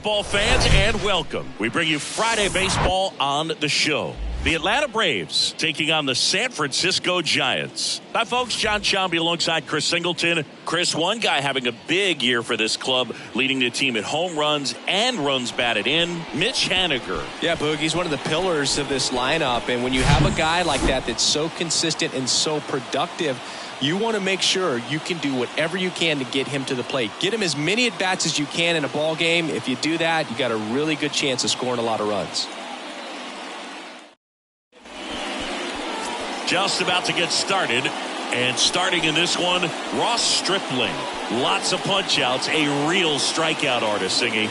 baseball fans, and welcome. We bring you Friday Baseball on the show. The Atlanta Braves taking on the San Francisco Giants. Hi, folks. John Shambi alongside Chris Singleton. Chris, one guy having a big year for this club, leading the team at home runs and runs batted in, Mitch Haniger. Yeah, Boog, he's one of the pillars of this lineup. And when you have a guy like that that's so consistent and so productive, you want to make sure you can do whatever you can to get him to the plate. Get him as many at-bats as you can in a ball game. If you do that, you got a really good chance of scoring a lot of runs. Just about to get started, and starting in this one, Ross Stripling. Lots of punch-outs, a real strikeout artist, Singy.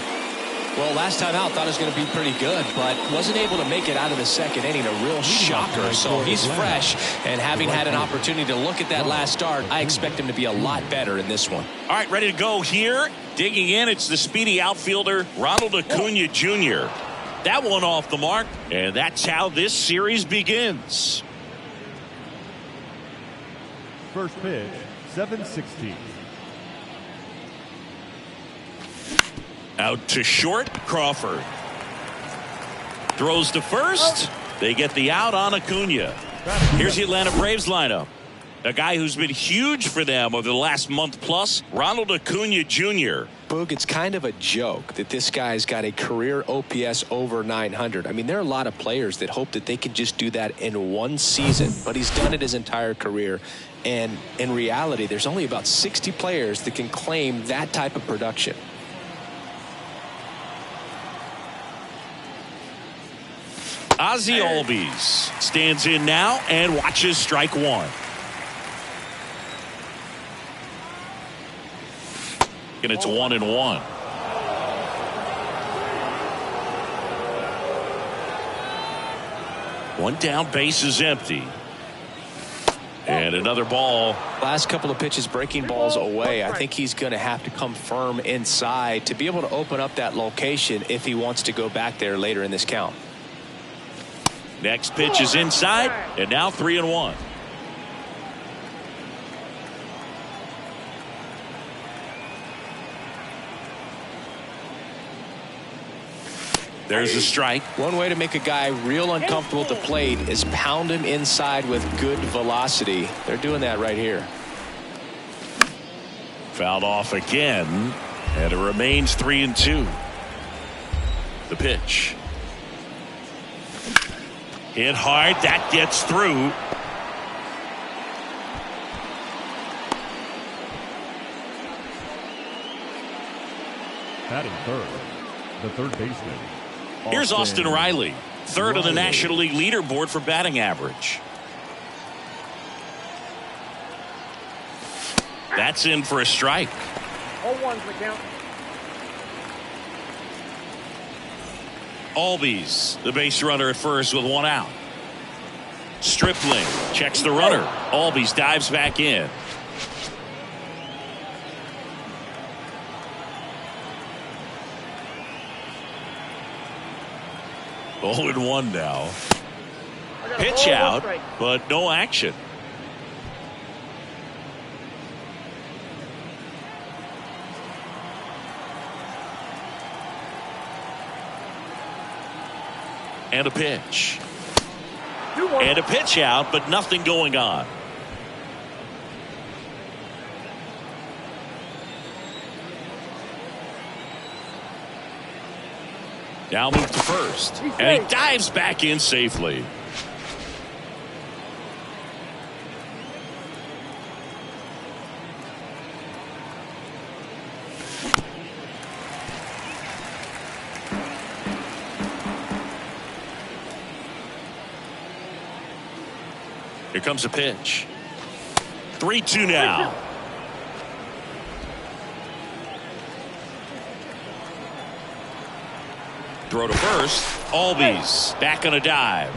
Well, last time out, thought it was going to be pretty good, but wasn't able to make it out of the second inning. A real shocker. So he's fresh, and having had an opportunity to look at that last start, I expect him to be a lot better in this one. All right, ready to go here. Digging in, it's the speedy outfielder, Ronald Acuna Jr. That one off the mark, and that's how this series begins. First pitch, 7-16. Out to short, Crawford. Throws to first. They get the out on Acuna. Here's the Atlanta Braves lineup. A guy who's been huge for them over the last month plus, Ronald Acuna Jr. Boog, it's kind of a joke that this guy's got a career OPS over 900. I mean, there are a lot of players that hope that they can just do that in one season, but he's done it his entire career. And in reality, there's only about 60 players that can claim that type of production. Ozzie Albies stands in now and watches strike one. And it's 1-1. One down, base is empty. And another ball. Last couple of pitches breaking balls away. I think he's going to have to come firm inside to be able to open up that location if he wants to go back there later in this count. Next pitch is inside, and now 3-1. There's a strike. One way to make a guy real uncomfortable at the plate is pound him inside with good velocity. They're doing that right here. Fouled off again, and it remains 3-2. The pitch. Hit hard. That gets through. Batting third, the third baseman. Here's Austin Riley, third on the National League leaderboard for batting average. That's in for a strike. 0-1's the count. Albies, the base runner at first with one out. Stripling checks the runner. Albies dives back in. Oh, and 1 now. Pitch out, but no action. And a pitch. And a pitch out, but nothing going on. Now move to first. And he dives back in safely. Here comes a pitch. 3-2 now. Throw to first. Albies back on a dive.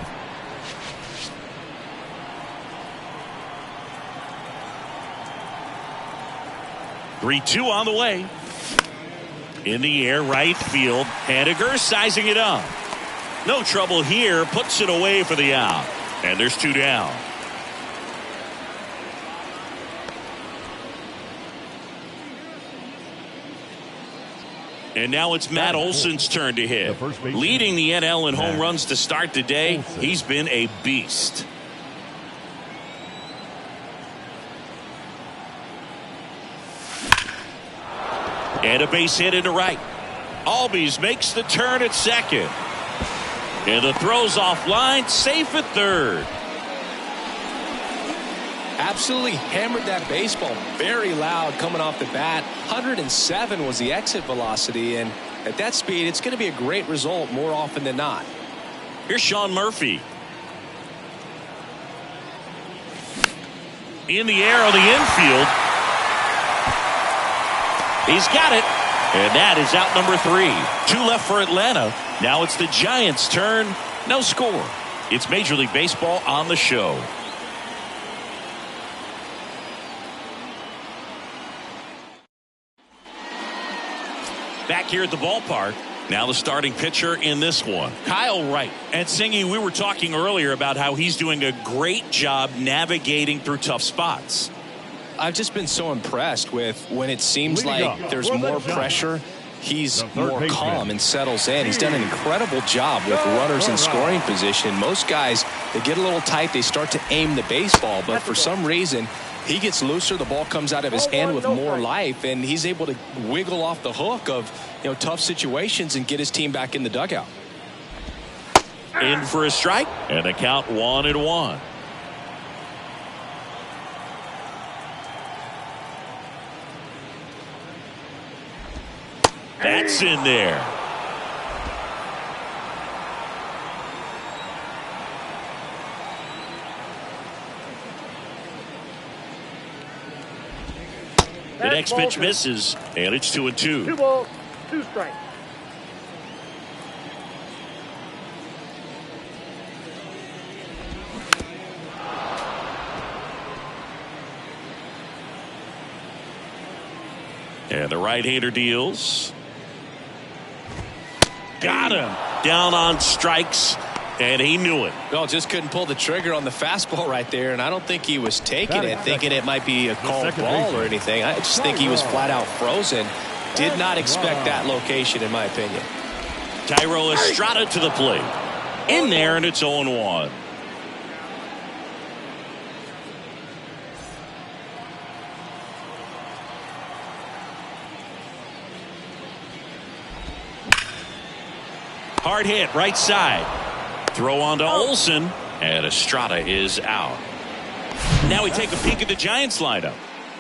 Three-two on the way. In the air, right field. Haniger sizing it up. No trouble here. Puts it away for the out. And there's 2 down. And now it's Matt Olson's turn to hit. Leading the NL in home runs to start the day. He's been a beast. And a base hit into right. Albies makes the turn at second. And the throw's offline, safe at third. Absolutely hammered that baseball. Very loud coming off the bat. 107 was the exit velocity, and at that speed, it's going to be a great result more often than not. Here's Sean Murphy. In the air on the infield. He's got it. And that is out number 3. 2 left for Atlanta. Now it's the Giants' turn. No score. It's Major League Baseball on the show. Back here at the ballpark. Now the starting pitcher in this one, Kyle Wright. And Singy, we were talking earlier about how he's doing a great job navigating through tough spots. I've just been so impressed with when it seems like there's more pressure, he's more calm and settles in. He's done an incredible job with runners in scoring position. Most guys, they get a little tight, they start to aim the baseball, but for some reason, he gets looser, the ball comes out of his hand with more life, and he's able to wiggle off the hook of tough situations and get his team back in the dugout. In for a strike, and the count 1-1. That's in there. The next pitch misses, and it's 2-2. 2 balls, 2 strikes. And the right-hander deals. Got him. Down on strikes, and he knew it. Well, just couldn't pull the trigger on the fastball right there, and I don't think he was taking it, thinking it might be a called ball or anything. I just think he was flat out frozen. Did not expect that location, in my opinion. Tyro Estrada to the plate. In there, and it's 0-1. Hard hit, right side. Throw on to Olson, and Estrada is out. Now we take a peek at the Giants lineup.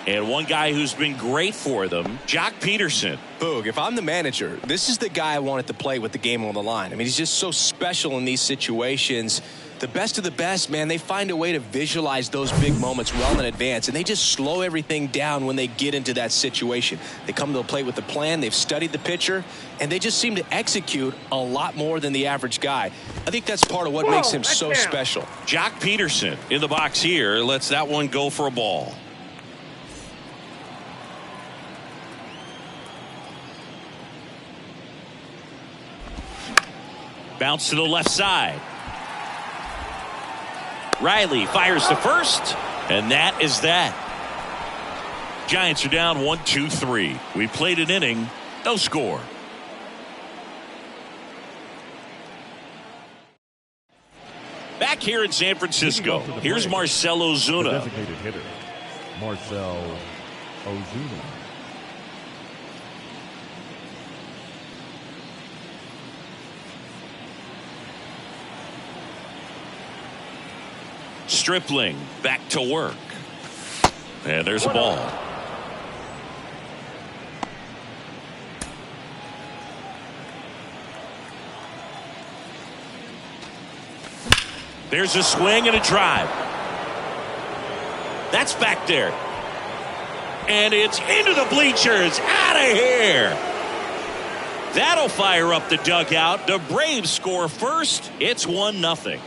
And one guy who's been great for them, Jock Peterson. Boog, if I'm the manager, this is the guy I wanted to play with the game on the line. I mean, he's just so special in these situations. The best of the best, man, they find a way to visualize those big moments well in advance, and they just slow everything down when they get into that situation. They come to the plate with a plan, they've studied the pitcher, and they just seem to execute a lot more than the average guy. I think that's part of what makes him so special. Jock Peterson in the box here lets that one go for a ball. Bounce to the left side. Riley fires to first, and that is that. Giants are down 1-2-3. We played an inning, no score. Back here in San Francisco, here's Marcell Ozuna. Designated hitter, Marcell Ozuna. Stripling back to work. And there's a ball. There's a swing and a drive. That's back there. And it's into the bleachers. Out of here. That'll fire up the dugout. The Braves score first. It's 1-0.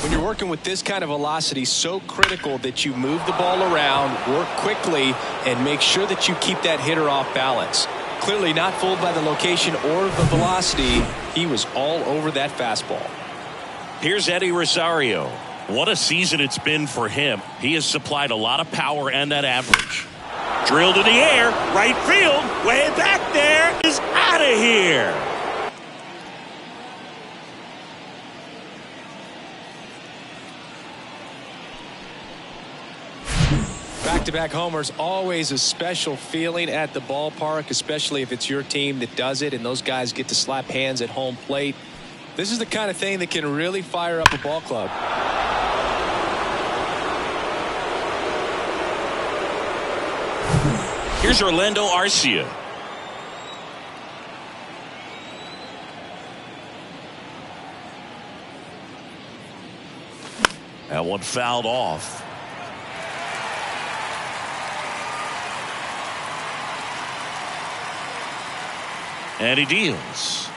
When you're working with this kind of velocity, so critical that you move the ball around, work quickly, and make sure that you keep that hitter off balance. Clearly not fooled by the location or the velocity. He was all over that fastball. Here's Eddie Rosario. What a season it's been for him. He has supplied a lot of power and that average. Drilled in the air, right field, way back there, is out of here. Back-to-back homers, always a special feeling at the ballpark, especially if it's your team that does it and those guys get to slap hands at home plate. This is the kind of thing that can really fire up a ball club. Here's Orlando Arcia. That one fouled off. And he deals.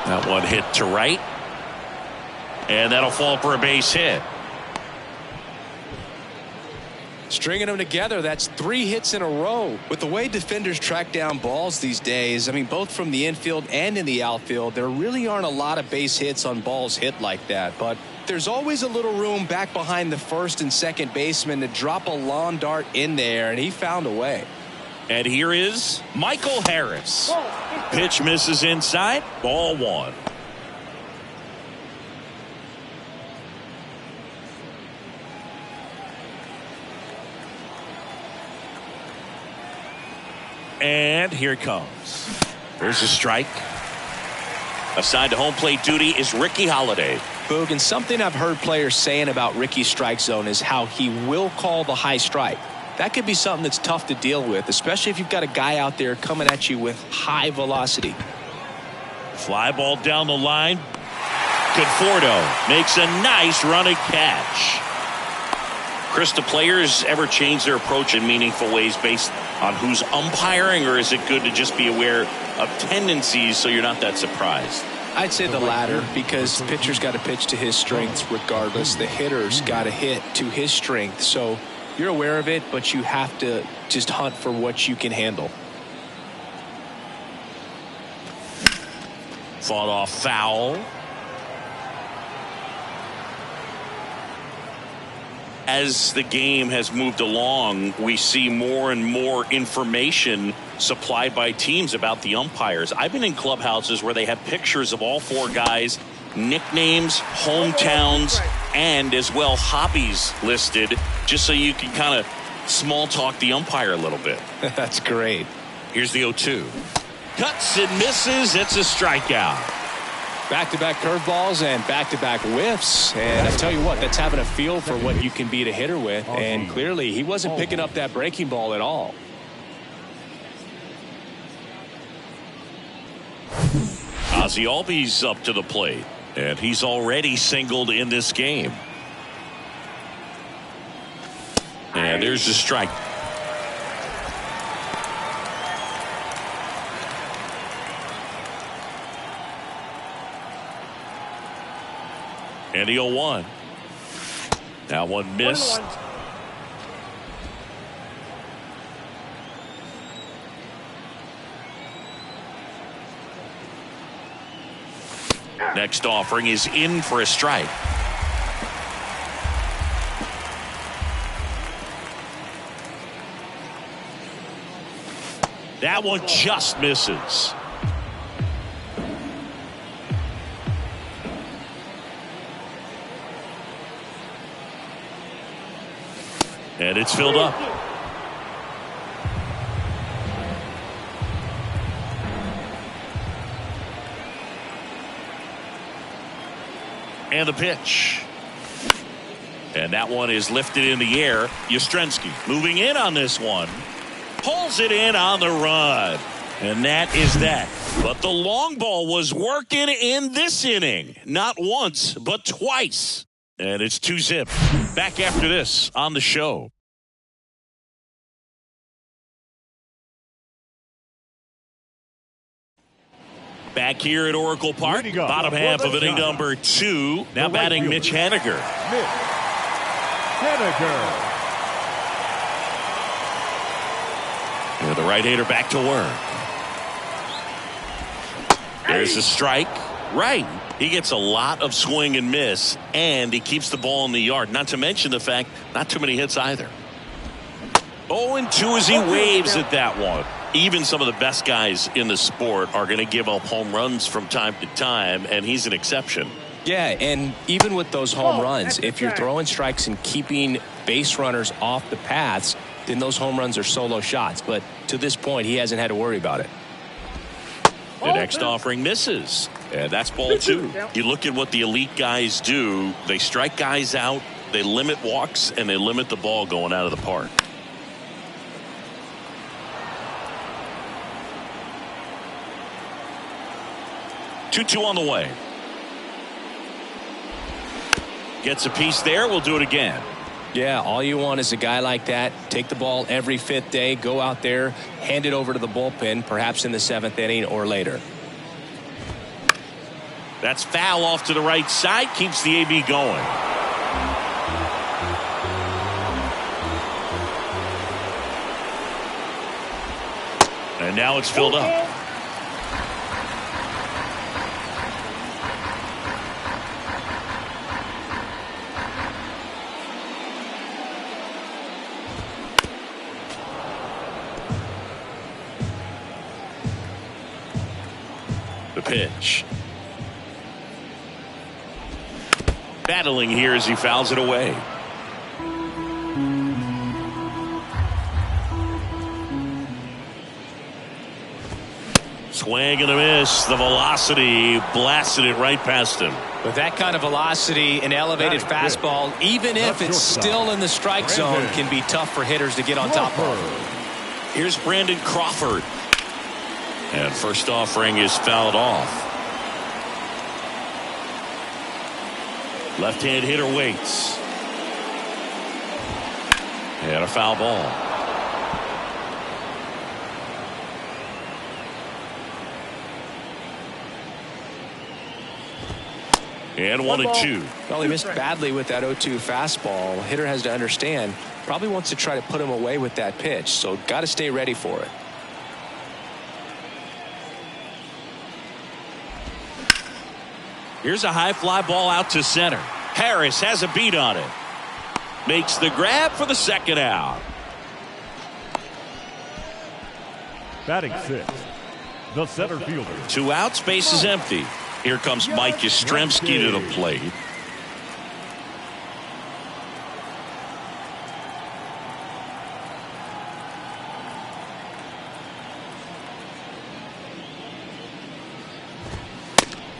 That one hit to right. And that'll fall for a base hit. Stringing them together, that's 3 hits in a row. With the way defenders track down balls these days, I mean, both from the infield and in the outfield, there really aren't a lot of base hits on balls hit like that. But there's always a little room back behind the first and second baseman to drop a lawn dart in there, and he found a way. And here is Michael Harris. Pitch misses inside. Ball 1. And here it comes. There's a strike. Assigned to home plate duty is Ricky Holiday. Boog, and something I've heard players saying about Ricky's strike zone is how he will call the high strike. That could be something that's tough to deal with, especially if you've got a guy out there coming at you with high velocity. Fly ball down the line. Conforto makes a nice running catch. Chris, do players ever change their approach in meaningful ways based on who's umpiring, or is it good to just be aware of tendencies so you're not that surprised? I'd say the latter, because the pitcher's got to pitch to his strengths regardless. The hitter's got to hit to his strength. So you're aware of it, but you have to just hunt for what you can handle. Fought off foul. As the game has moved along, we see more and more information supplied by teams about the umpires. I've been in clubhouses where they have pictures of all 4 guys, nicknames, hometowns, and as well hobbies listed, just so you can kind of small talk the umpire a little bit. That's great. Here's the 0-2. Cuts and misses. It's a strikeout. Back-to-back curveballs and back-to-back whiffs. And I tell you what, that's having a feel for what you can beat a hitter with. And clearly, he wasn't picking up that breaking ball at all. Ozzie Albies up to the plate. And he's already singled in this game. And there's the strike. And the 0-1. That one missed. Next offering is in for a strike. That one just misses. And it's filled up. And the pitch. And that one is lifted in the air. Yastrzemski moving in on this one. Pulls it in on the run. And that is that. But the long ball was working in this inning. Not once, but twice. And it's 2-zip. Back after this on the show. Back here at Oracle Park, bottom half of inning number 2. Now batting Mitch Haniger. Mitch Haniger. And the right-hander back to work. There's a strike. Right. He gets a lot of swing and miss, and he keeps the ball in the yard. Not to mention the fact, not too many hits either. 0-2 as he waves at that one. Even some of the best guys in the sport are going to give up home runs from time to time, and he's an exception. Yeah, and even with those home runs, if you're throwing strikes and keeping base runners off the paths, then those home runs are solo shots. But to this point, he hasn't had to worry about it. The next offering misses. And that's ball 2. You look at what the elite guys do. They strike guys out, they limit walks, and they limit the ball going out of the park. Two on the way. Gets a piece there. We'll do it again. Yeah, all you want is a guy like that. Take the ball every 5th day, go out there, hand it over to the bullpen, perhaps in the 7th inning or later. That's foul off to the right side. Keeps the AB going. And now it's filled up. The pitch. Battling here as he fouls it away. Swing and a miss. The velocity blasted it right past him. With that kind of velocity, an elevated fastball, even if it's still in the strike zone, can be tough for hitters to get on top of. Here's Brandon Crawford. And first offering is fouled off. Left-hand hitter waits. And a foul ball. And 1-2. Well, he missed badly with that 0-2 fastball. Hitter has to understand, probably wants to try to put him away with that pitch, so got to stay ready for it. Here's a high fly ball out to center. Harris has a beat on it. Makes the grab for the second out. Batting 6th, the center fielder. 2 outs, base is empty. Here comes Mike Yastrzemski to the plate.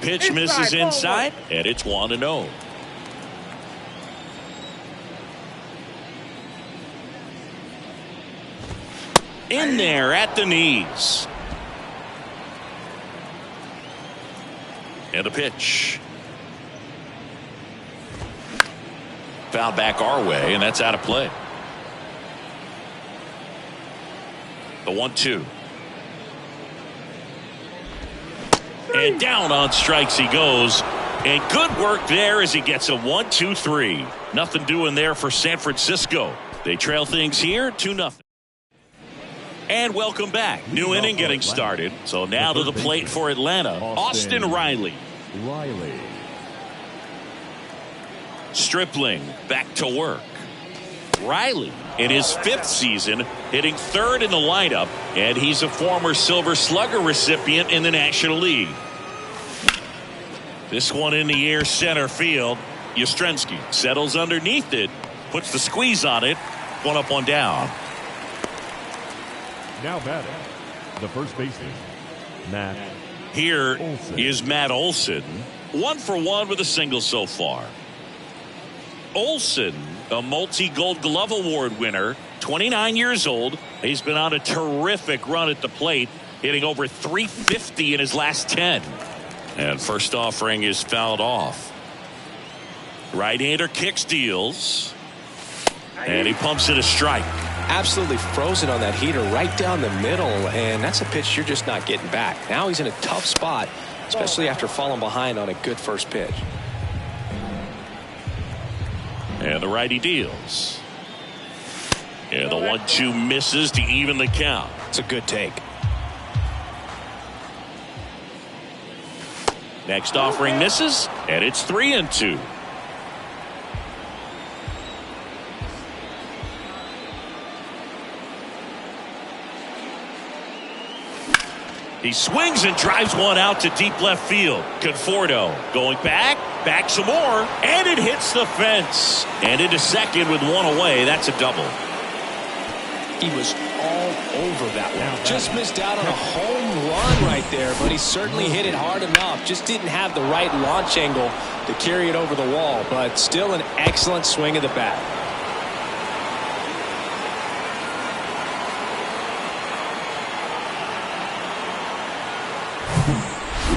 Pitch misses inside, and it's 1-0. In there at the knees. And a pitch. Foul back our way, and that's out of play. The 1-2. And down on strikes he goes. And good work there as he gets a 1-2-3. Nothing doing there for San Francisco. They trail things here 2-0. And welcome back. New inning getting started. So now to the plate for Atlanta, Austin Riley. Stripling back to work. Riley in his 5th season, hitting 3rd in the lineup, and he's a former Silver Slugger recipient in the National League. This one in the air center field. Yastrzemski settles underneath it, puts the squeeze on it. 1 up, 1 down. Now batting, the first baseman, Matt. Here Olson. is Matt Olson. 1 for 1 with a single so far. Olson, a multi-Gold Glove Award winner, 29 years old. He's been on a terrific run at the plate, hitting over .350 in his last 10. And first offering is fouled off. Right-hander kicks, deals. And he pumps it a strike. Absolutely frozen on that heater right down the middle, and that's a pitch you're just not getting back. Now he's in a tough spot, especially after falling behind on a good first pitch. And the righty deals. And the 1-2 misses to even the count. It's a good take. Next offering misses, and it's 3-2. He swings and drives one out to deep left field. Conforto going back some more, and it hits the fence. And into second with one away. That's a double. He was all over that one. Just missed out on a home run right there, but he certainly hit it hard enough. Just didn't have the right launch angle to carry it over the wall, but still an excellent swing of the bat.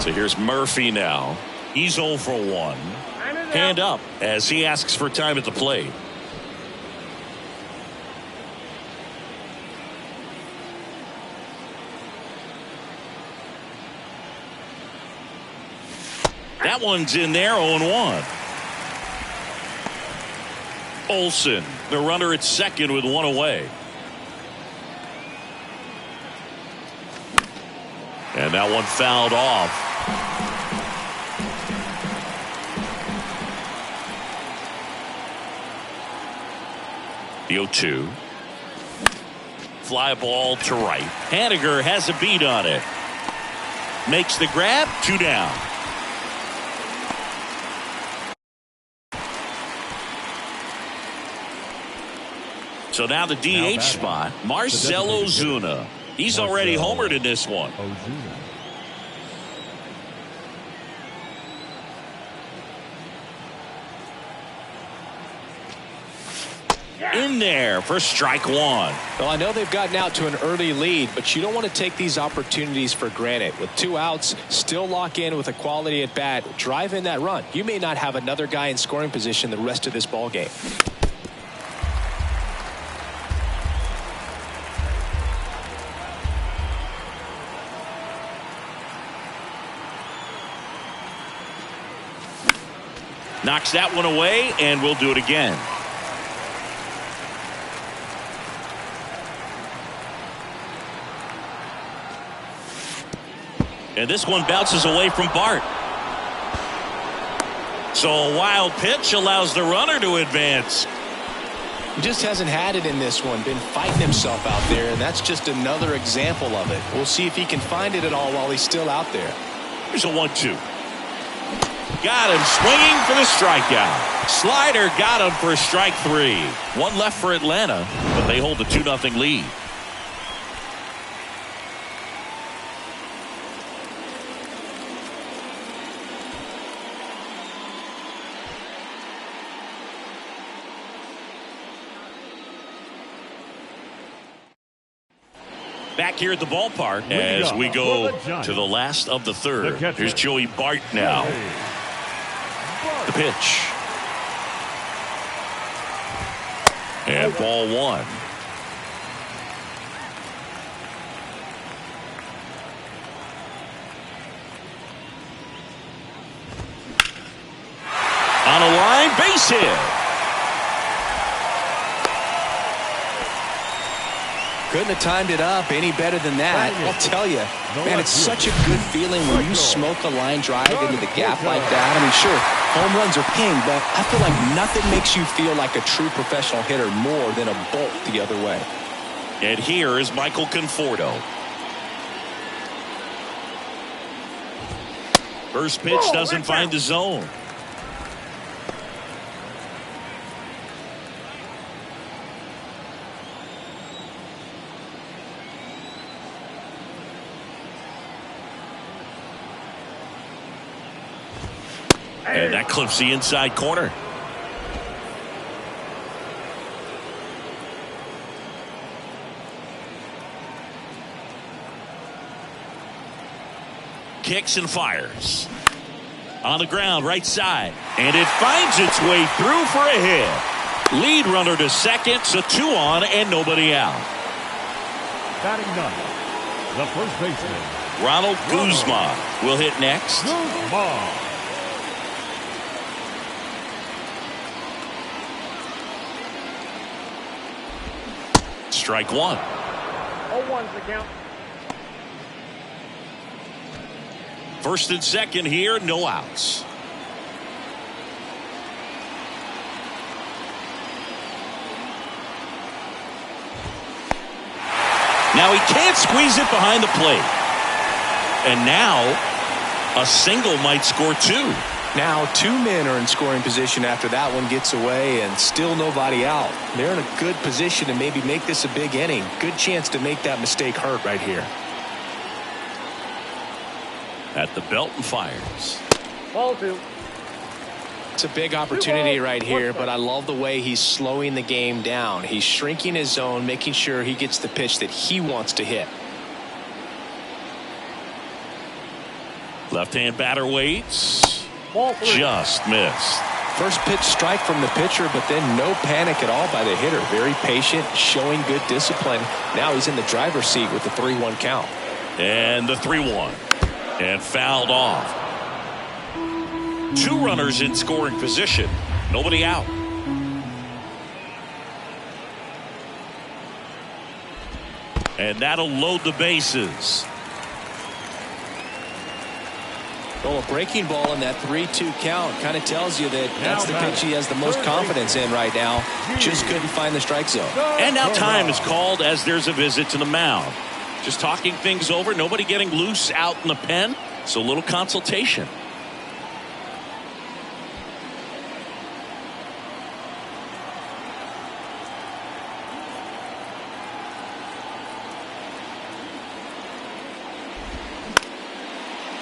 So here's Murphy now. He's 0 for 1. Hand up as he asks for time at the plate. That one's in there, 0-1. Olsen, the runner at second with one away. And that one fouled off. The 0-2. Fly ball to right. Haniger has a beat on it. Makes the grab, 2 down. So now the DH spot, Marcell Ozuna. He's already homered in this one. In there for strike one. Well, I know they've gotten out to an early lead, but you don't want to take these opportunities for granted. With 2 outs, still lock in with a quality at bat, drive in that run. You may not have another guy in scoring position the rest of this ball game. Knocks that one away, and we'll do it again. And this one bounces away from Bart. So a wild pitch allows the runner to advance. He just hasn't had it in this one. Been fighting himself out there, and that's just another example of it. We'll see if he can find it at all while he's still out there. Here's a 1-2. Got him swinging for the strikeout. Slider got him for strike 3. One left for Atlanta, but they hold the 2-0 lead. Back here at the ballpark as we go to the last of the third. Here's Joey Bart now. The pitch. And ball 1. On a line, base hit. Couldn't have timed it up any better than that. I'll tell you, man, it's such a good feeling when you smoke a line drive into the gap like that. I mean, sure, home runs are king, but I feel like nothing makes you feel like a true professional hitter more than a bolt the other way. And here is Michael Conforto. First pitch doesn't find the zone. And that clips the inside corner. Kicks and fires. On the ground, right side. And it finds its way through for a hit. Lead runner to second, so 2 on and nobody out. Batting 9, the first baseman, Ronald Guzman will hit next. Guzman. Strike 1. 1's the count. First and second here, no outs. Now he can't squeeze it behind the plate. And now a single might score two. Now 2 men are in scoring position after that one gets away and still nobody out. They're in a good position to maybe make this a big inning. Good chance to make that mistake hurt right here. At the belt and fires. Ball 2. It's a big opportunity right here, but I love the way he's slowing the game down. He's shrinking his zone, making sure he gets the pitch that he wants to hit. Left-hand batter waits. Ball 3. Just missed. First pitch strike from the pitcher, but then no panic at all by the hitter. Very patient, showing good discipline. Now he's in the driver's seat with the 3-1 count. And the 3-1. And fouled off. 2 runners in scoring position. Nobody out. And that'll load the bases. Well, a breaking ball in that 3-2 count kind of tells you that that's the pitch he has the most confidence in right now. Just couldn't find the strike zone. And now time is called as there's a visit to the mound. Just talking things over. Nobody getting loose out in the pen. So a little consultation.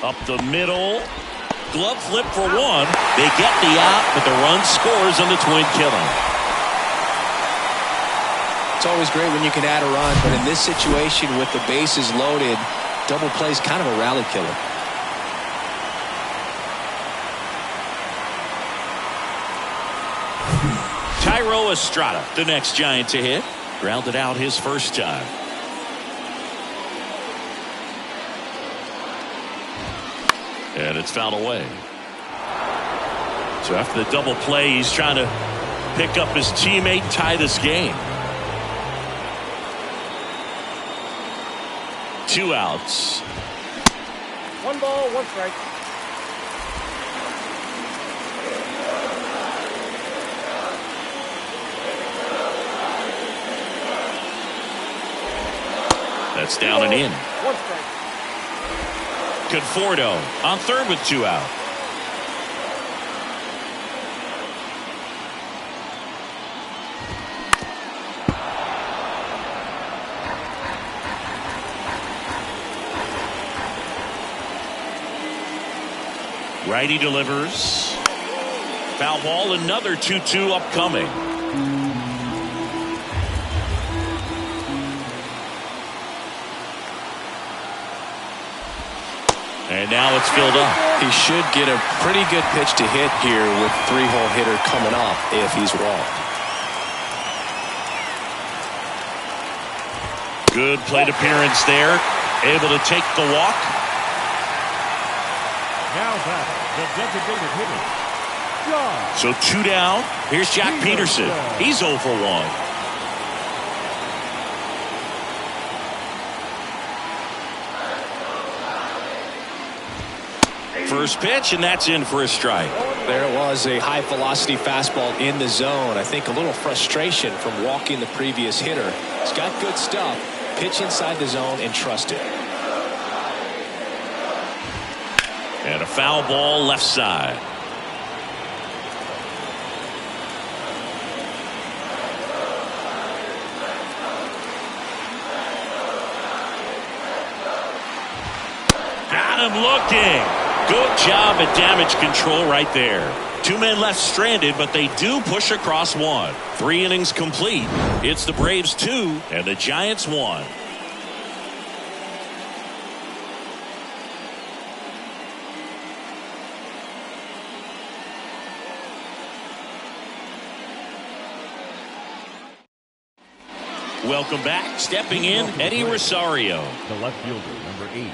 Up the middle. Glove flip for 1. They get the out, but the run scores on the twin killing. It's always great when you can add a run, but in this situation with the bases loaded, double play is kind of a rally killer. Tyro Estrada, the next Giant to hit. Grounded out his first time. And it's fouled away. So after the double play, he's trying to pick up his teammate, tie this game. 2 outs. 1 ball, 1 strike. That's down and in. 1 strike. Conforto on third with 2 out. Righty delivers. Foul ball, another 2-2 upcoming. And now it's filled up. He should get a pretty good pitch to hit here with 3-hole hitter coming up if he's walked. Good plate appearance there. Able to take the walk. Now back, the designated hitter, John. So 2 down. Here's Jack Peterson. He's 0 for 1. First pitch, and that's in for a strike. There it was, a high velocity fastball in the zone. I think a little frustration from walking the previous hitter. He's got good stuff. Pitch inside the zone and trust it. And a foul ball left side. Got him looking. Good job at damage control right there. 2 men left stranded, but they do push across 1. 3 innings complete. It's the Braves 2 and the Giants 1. Welcome back. Stepping in, Eddie Rosario. The left fielder, number 8,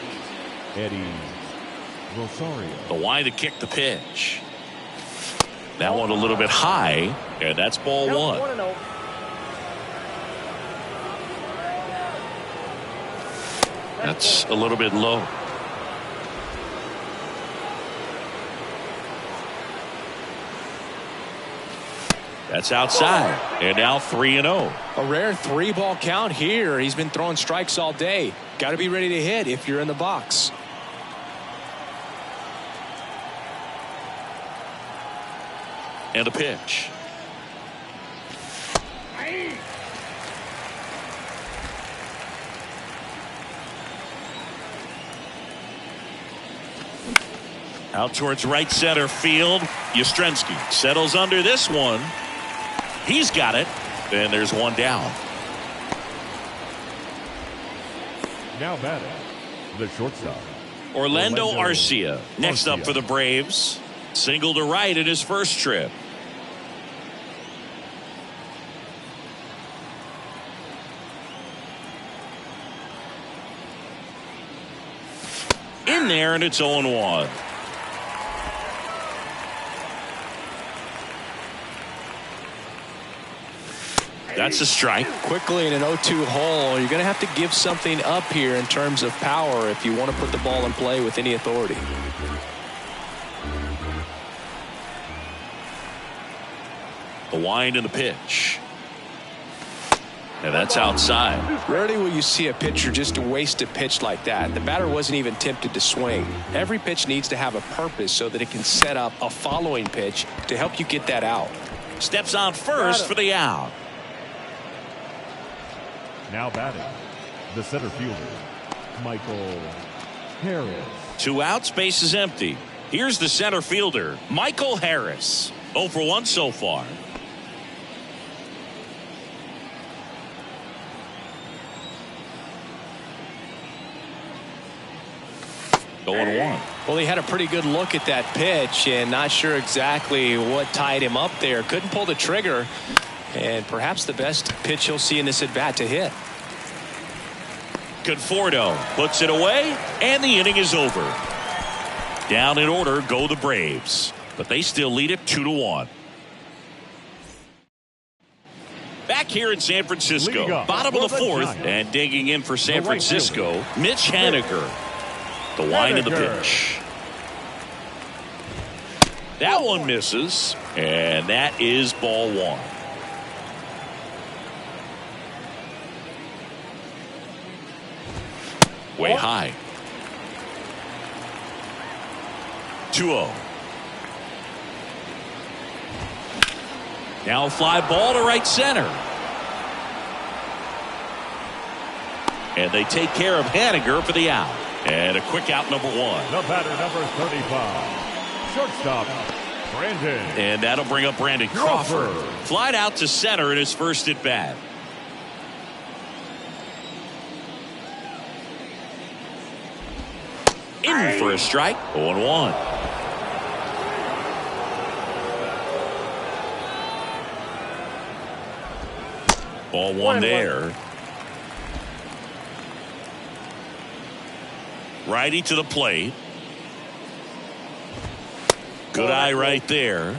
Eddie Rosario. The wide to kick the pitch. That one a little bit high, and that's ball 1. That's a little bit low. That's outside. And now 3-0. A rare 3-ball count here. He's been throwing strikes all day. Got to be ready to hit if you're in the box. And a pitch. Out towards right center field. Yastrzemski settles under this one. He's got it. And there's one down. Now batting, the shortstop. Orlando Arcia next up for the Braves. Single to right in his first trip. In there, and it's 0-1. That's a strike. Quickly in an 0-2 hole, you're going to have to give something up here in terms of power if you want to put the ball in play with any authority. The wind and the pitch. And that's outside. Rarely will you see a pitcher just waste a pitch like that. The batter wasn't even tempted to swing. Every pitch needs to have a purpose so that it can set up a following pitch to help you get that out. Steps on first for the out. Now batting, the center fielder, Michael Harris. 2 outs, base is empty. Here's the center fielder, Michael Harris. 0 for 1 so far. Going 1. Well, he had a pretty good look at that pitch and not sure exactly what tied him up there. Couldn't pull the trigger, and perhaps the best pitch he'll see in this at bat to hit. Conforto puts it away, and the inning is over. Down in order go the Braves, but they still lead it 2-1. Back here in San Francisco, bottom of the 4th, and digging in for San Francisco, Mitch Haniger. The wind of the pitch. That one misses, and that is ball 1. Way high. 2-0. Now fly ball to right center. And they take care of Haniger for the out. And a quick out, number 1. The batter, number 35, shortstop, Brandon. And that'll bring up Brandon Crawford. Flied out to center in his first at bat. In for a strike. 0-1. Ball 1 there. Righty to the plate. Good eye right there.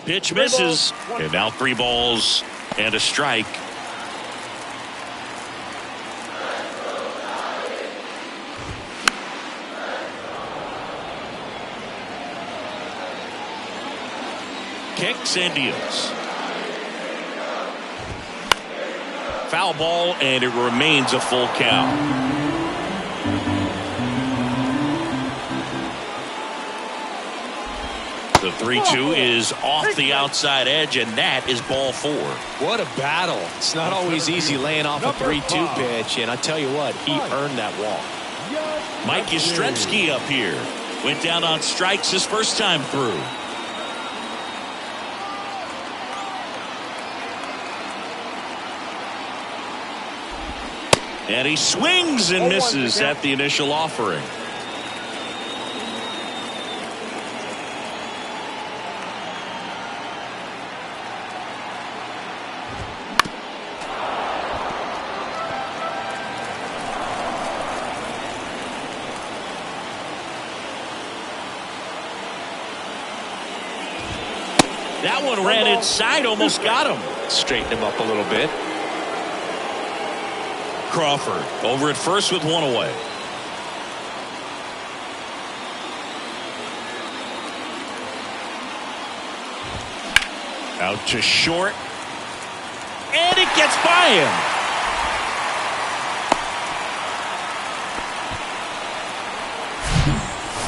Pitch misses. And now 3 balls and a strike. Kicks and deals. Foul ball, and it remains a full count. The 3-2 is off the outside edge, and that is ball 4. What a battle. It's not always easy laying off a 3-2 pitch, and I tell you what, he earned that walk. Mike Yastrzemski up here. Went down on strikes his first time through. And he swings and misses at the initial offering. That one ran inside, almost got him. Straighten him up a little bit. Crawford over at first with one away. Out to short. And it gets by him.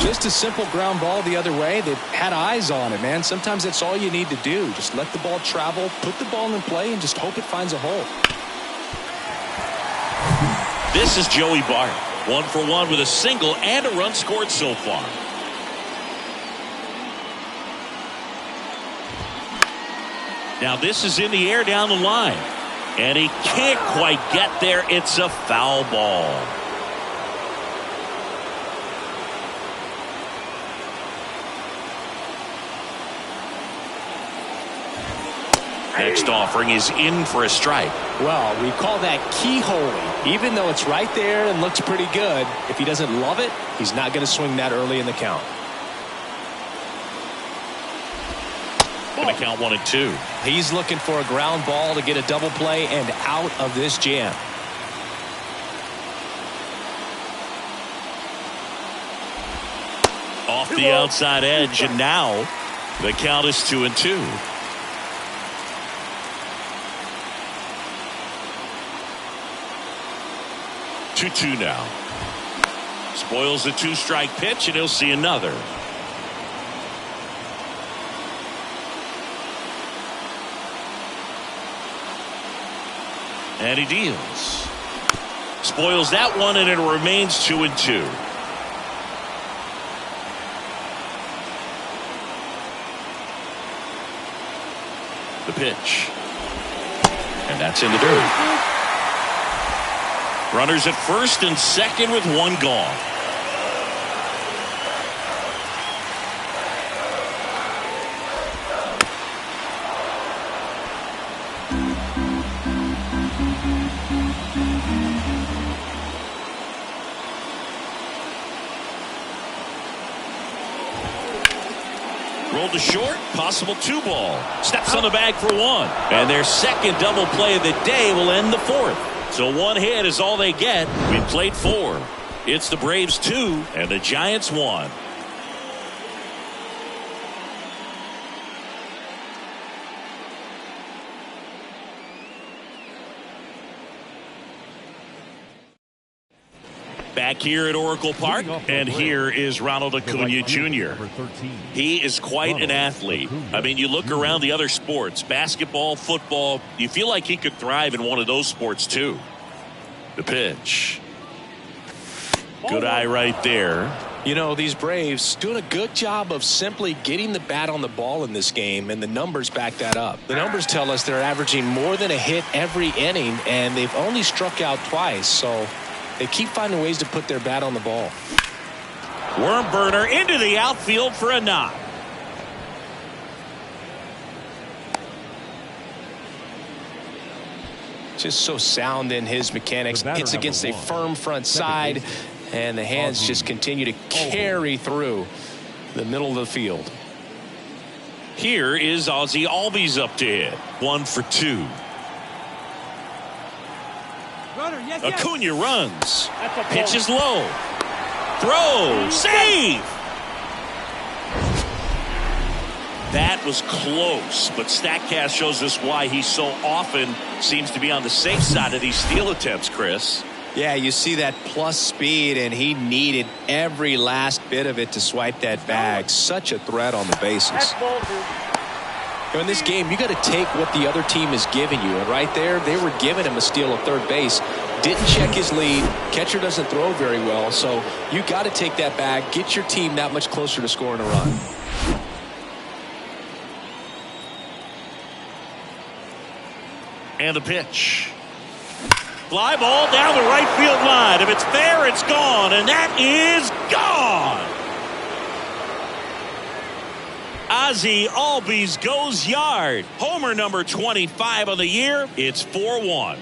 Just a simple ground ball the other way. They had eyes on it, man. Sometimes that's all you need to do. Just let the ball travel, put the ball in play, and just hope it finds a hole. This is Joey Bart. 1 for 1 with a single and a run scored so far. Now this is in the air down the line. And he can't quite get there. It's a foul ball. Next offering is in for a strike. Well, we call that keyholing. Even though it's right there and looks pretty good, if he doesn't love it, he's not going to swing that early in the count. Going to count 1 and 2. He's looking for a ground ball to get a double play and out of this jam. Off the outside edge, and now the count is 2 and 2. Two now. Spoils the 2-strike pitch, and he'll see another. And he deals. Spoils that one, and it remains 2 and 2. The pitch. And that's in the dirt. Runners at first and second with one gone. Rolled to short, possible 2-ball. Steps on the bag for 1. And their second double play of the day will end the 4th. So 1 hit is all they get. We played 4. It's the Braves 2 and the Giants 1. Back here at Oracle Park, and here is Ronald Acuna Jr. He is quite an athlete. I mean, you look around the other sports, basketball, football, you feel like he could thrive in one of those sports too. The pitch. Good eye right there. You know, these Braves doing a good job of simply getting the bat on the ball in this game, and the numbers back that up. The numbers tell us they're averaging more than a hit every inning, and they've only struck out twice, so they keep finding ways to put their bat on the ball. Worm burner into the outfield for a knock. Just so sound in his mechanics. It's against a firm front side, and the hands just continue to carry through the middle of the field. Here is Ozzie Albies up to hit. 1 for 2. Acuna runs. Pitches low. Throw. Save. That was close, but StatCast shows us why he so often seems to be on the safe side of these steal attempts, Chris. Yeah, you see that plus speed, and he needed every last bit of it to swipe that bag. Such a threat on the bases. In this game, you got to take what the other team is giving you. And right there, they were giving him a steal at third base. Didn't check his lead. Catcher doesn't throw very well. So you got to take that bag, get your team that much closer to scoring a run. And the pitch. Fly ball down the right field line. If it's there, it's gone. And that is gone. Ozzie Albies goes yard. Homer number 25 of the year. It's 4-1.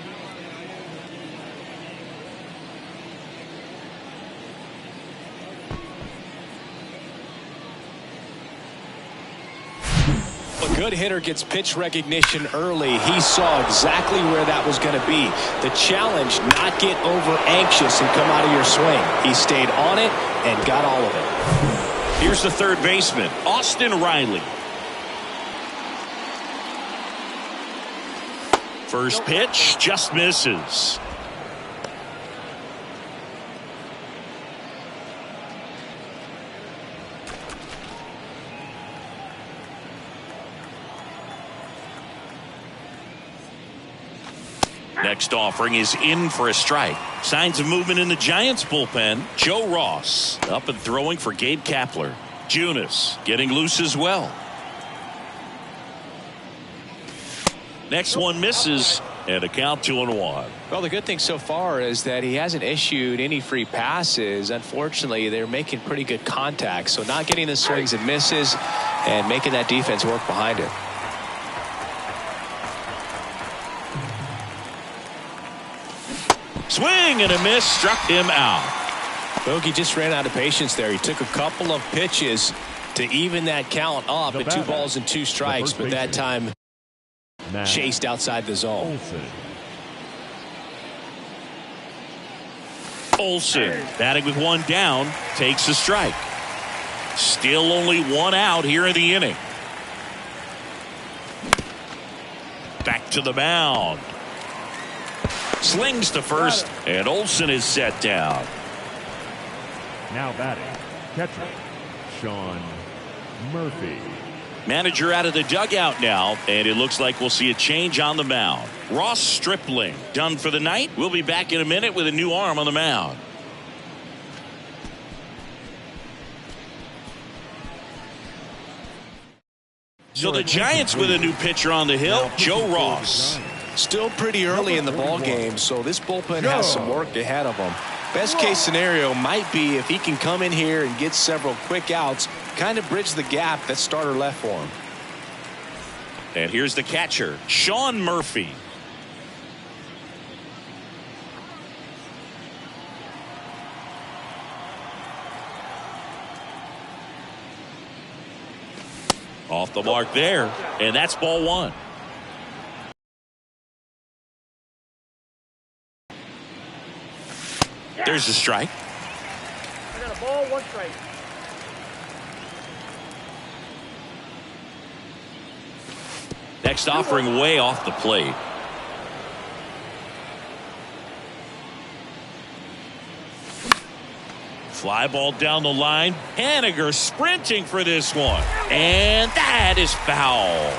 Good hitter gets pitch recognition early. He saw exactly where that was going to be. The challenge, not get over anxious and come out of your swing. He stayed on it and got all of it. Here's the third baseman, Austin Riley. First pitch just misses. Next offering is in for a strike. Signs of movement in the Giants bullpen. Joe Ross up and throwing for Gabe Kapler. Junis getting loose as well. Next one misses, and a count 2-1. Well, the good thing so far is that he hasn't issued any free passes. Unfortunately, they're making pretty good contact, so not getting the swings and misses and making that defense work behind it. Swing and a miss, struck him out. Bogey just ran out of patience there. He took a couple of pitches to even that count up at 2 balls and 2 strikes, but that time chased outside the zone. Olsen batting with 1 down, takes a strike. Still only 1 out here in the inning. Back to the mound. Slings to first, and Olsen is set down. Now batting, catcher, Sean Murphy. Manager out of the dugout now, and it looks like we'll see a change on the mound. Ross Stripling done for the night. We'll be back in a minute with a new arm on the mound. So the Giants with a new pitcher on the hill, Joe Ross. Still pretty early in the ball game, so this bullpen has some work ahead of him. Best case scenario might be if he can come in here and get several quick outs, kind of bridge the gap that starter left for him. And here's the catcher, Sean Murphy. Off the mark there, and that's ball 1. There's a strike. I got a ball, 1 strike. Next offering way off the plate. Fly ball down the line. Haniger sprinting for this one. And that is foul.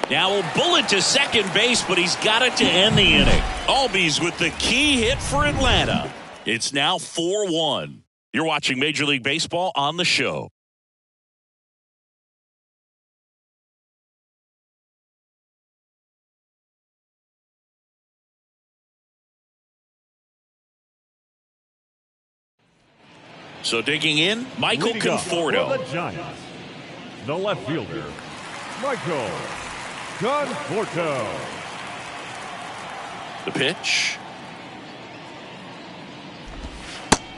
Now a bullet to second base, but he's got it to end the inning. Albies with the key hit for Atlanta. It's now 4-1. You're watching Major League Baseball on the show. So digging in, Michael Conforto. For the Giants, the left fielder, Michael Conforto. The pitch.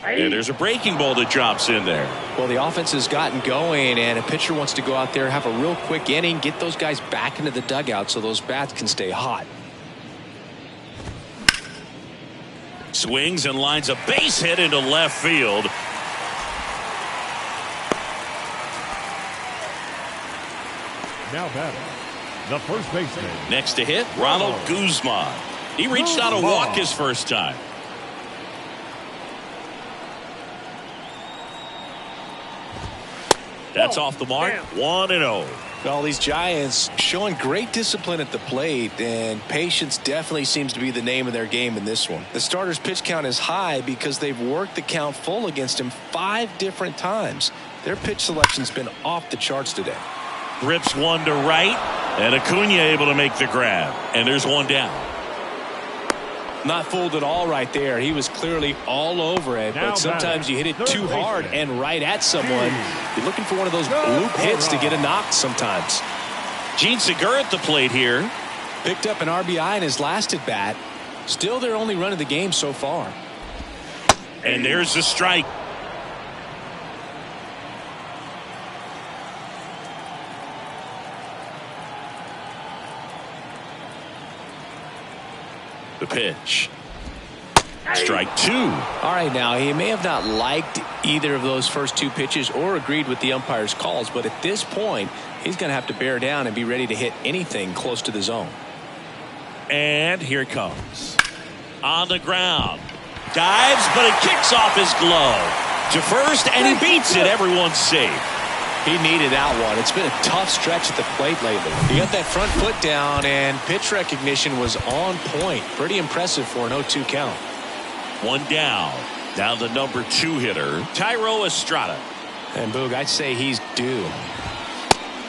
And there's a breaking ball that drops in there. Well, the offense has gotten going, and a pitcher wants to go out there, have a real quick inning, get those guys back into the dugout so those bats can stay hot. Swings and lines a base hit into left field. Now batting, the first baseman. Next to hit, Ronald Guzman. He reached out a walk his first time. That's off the mark. 1-0. Well, these Giants showing great discipline at the plate, and patience definitely seems to be the name of their game in this one. The starter's pitch count is high because they've worked the count full against him 5 different times. Their pitch selection's been off the charts today. Rips one to right, and Acuna able to make the grab. And there's one down. Not fooled at all right there. He was clearly all over it, Now but sometimes you hit it too hard and right at someone. You're looking for one of those loop hits to get a knock sometimes. Gene Segura at the plate here. Picked up an RBI in his last at bat. Still their only run of the game so far. And there's the strike. The pitch. Strike two. All right, now he may have not liked either of those first two pitches or agreed with the umpire's calls, but at this point, he's going to have to bear down and be ready to hit anything close to the zone. And here it comes. On the ground. Dives, but it kicks off his glove to first, and he beats it. Everyone's safe. He needed that one. It's been a tough stretch at the plate lately. He got that front foot down, and pitch recognition was on point. Pretty impressive for an 0-2 count. One down. Now the number 2 hitter, Thairo Estrada. And Boog, I'd say he's due.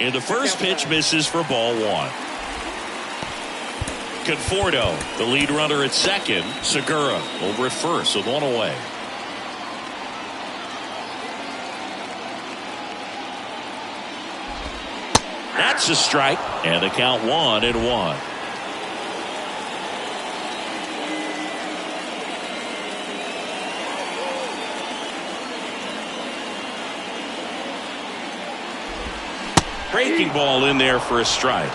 And the first pitch misses for ball 1. Conforto, the lead runner at second. Segura over at first with one away. That's a strike, and the count 1-1. Breaking ball in there for a strike.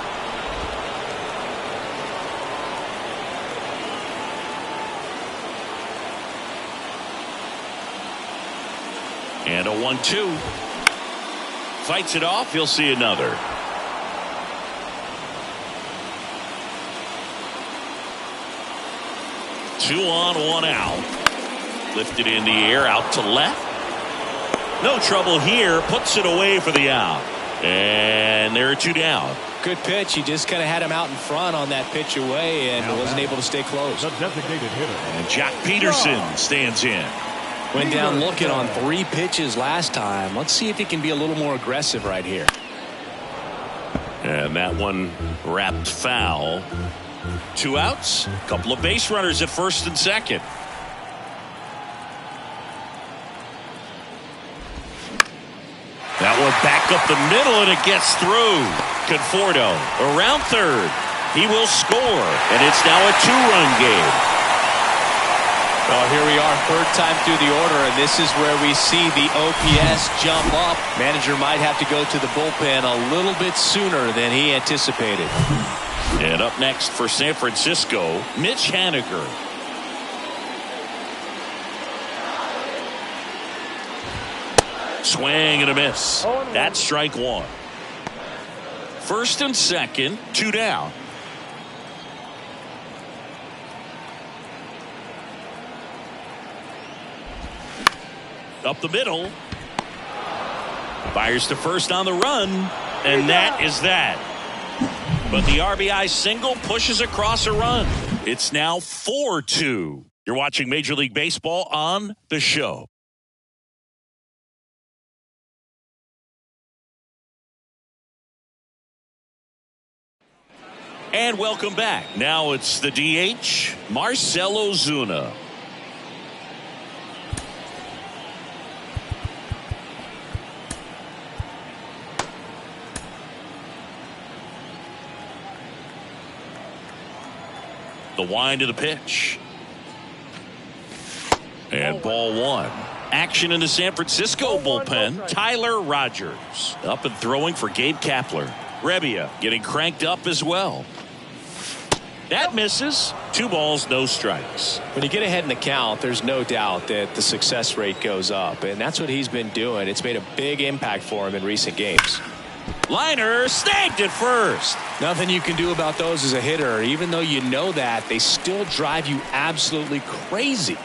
And a 1-2. Fights it off. He'll see another. Two on, one out. Lifted in the air, out to left. No trouble here. Puts it away for the out. And there are 2 down. Good pitch. He just kind of had him out in front on that pitch away and wasn't able to stay close. The designated hitter. And Jack Peterson stands in. Went down looking on 3 pitches last time. Let's see if he can be a little more aggressive right here. And that one wrapped foul. 2 outs. A couple of base runners at first and second. That one back up the middle, and it gets through. Conforto around third. He will score, and it's now a 2-run game. Well, here we are, third time through the order, and this is where we see the OPS jump up. Manager might have to go to the bullpen a little bit sooner than he anticipated. And up next for San Francisco, Mitch Haniger. Swing and a miss. That's strike 1. First and second, 2 down. Up the middle. Fires to first on the run. And that is that. But the RBI single pushes across a run. It's now 4-2. You're watching Major League Baseball on the show. And welcome back. Now it's the DH, Marcell Ozuna. The wind of the pitch. And ball 1. Action in the San Francisco bullpen. Tyler Rogers up and throwing for Gabe Kapler. Rebbia getting cranked up as well. That misses. 2 balls, no strikes. When you get ahead in the count, there's no doubt that the success rate goes up, and that's what he's been doing. It's made a big impact for him in recent games. Liner snagged at first. Nothing you can do about those as a hitter. Even though you know that, they still drive you absolutely crazy.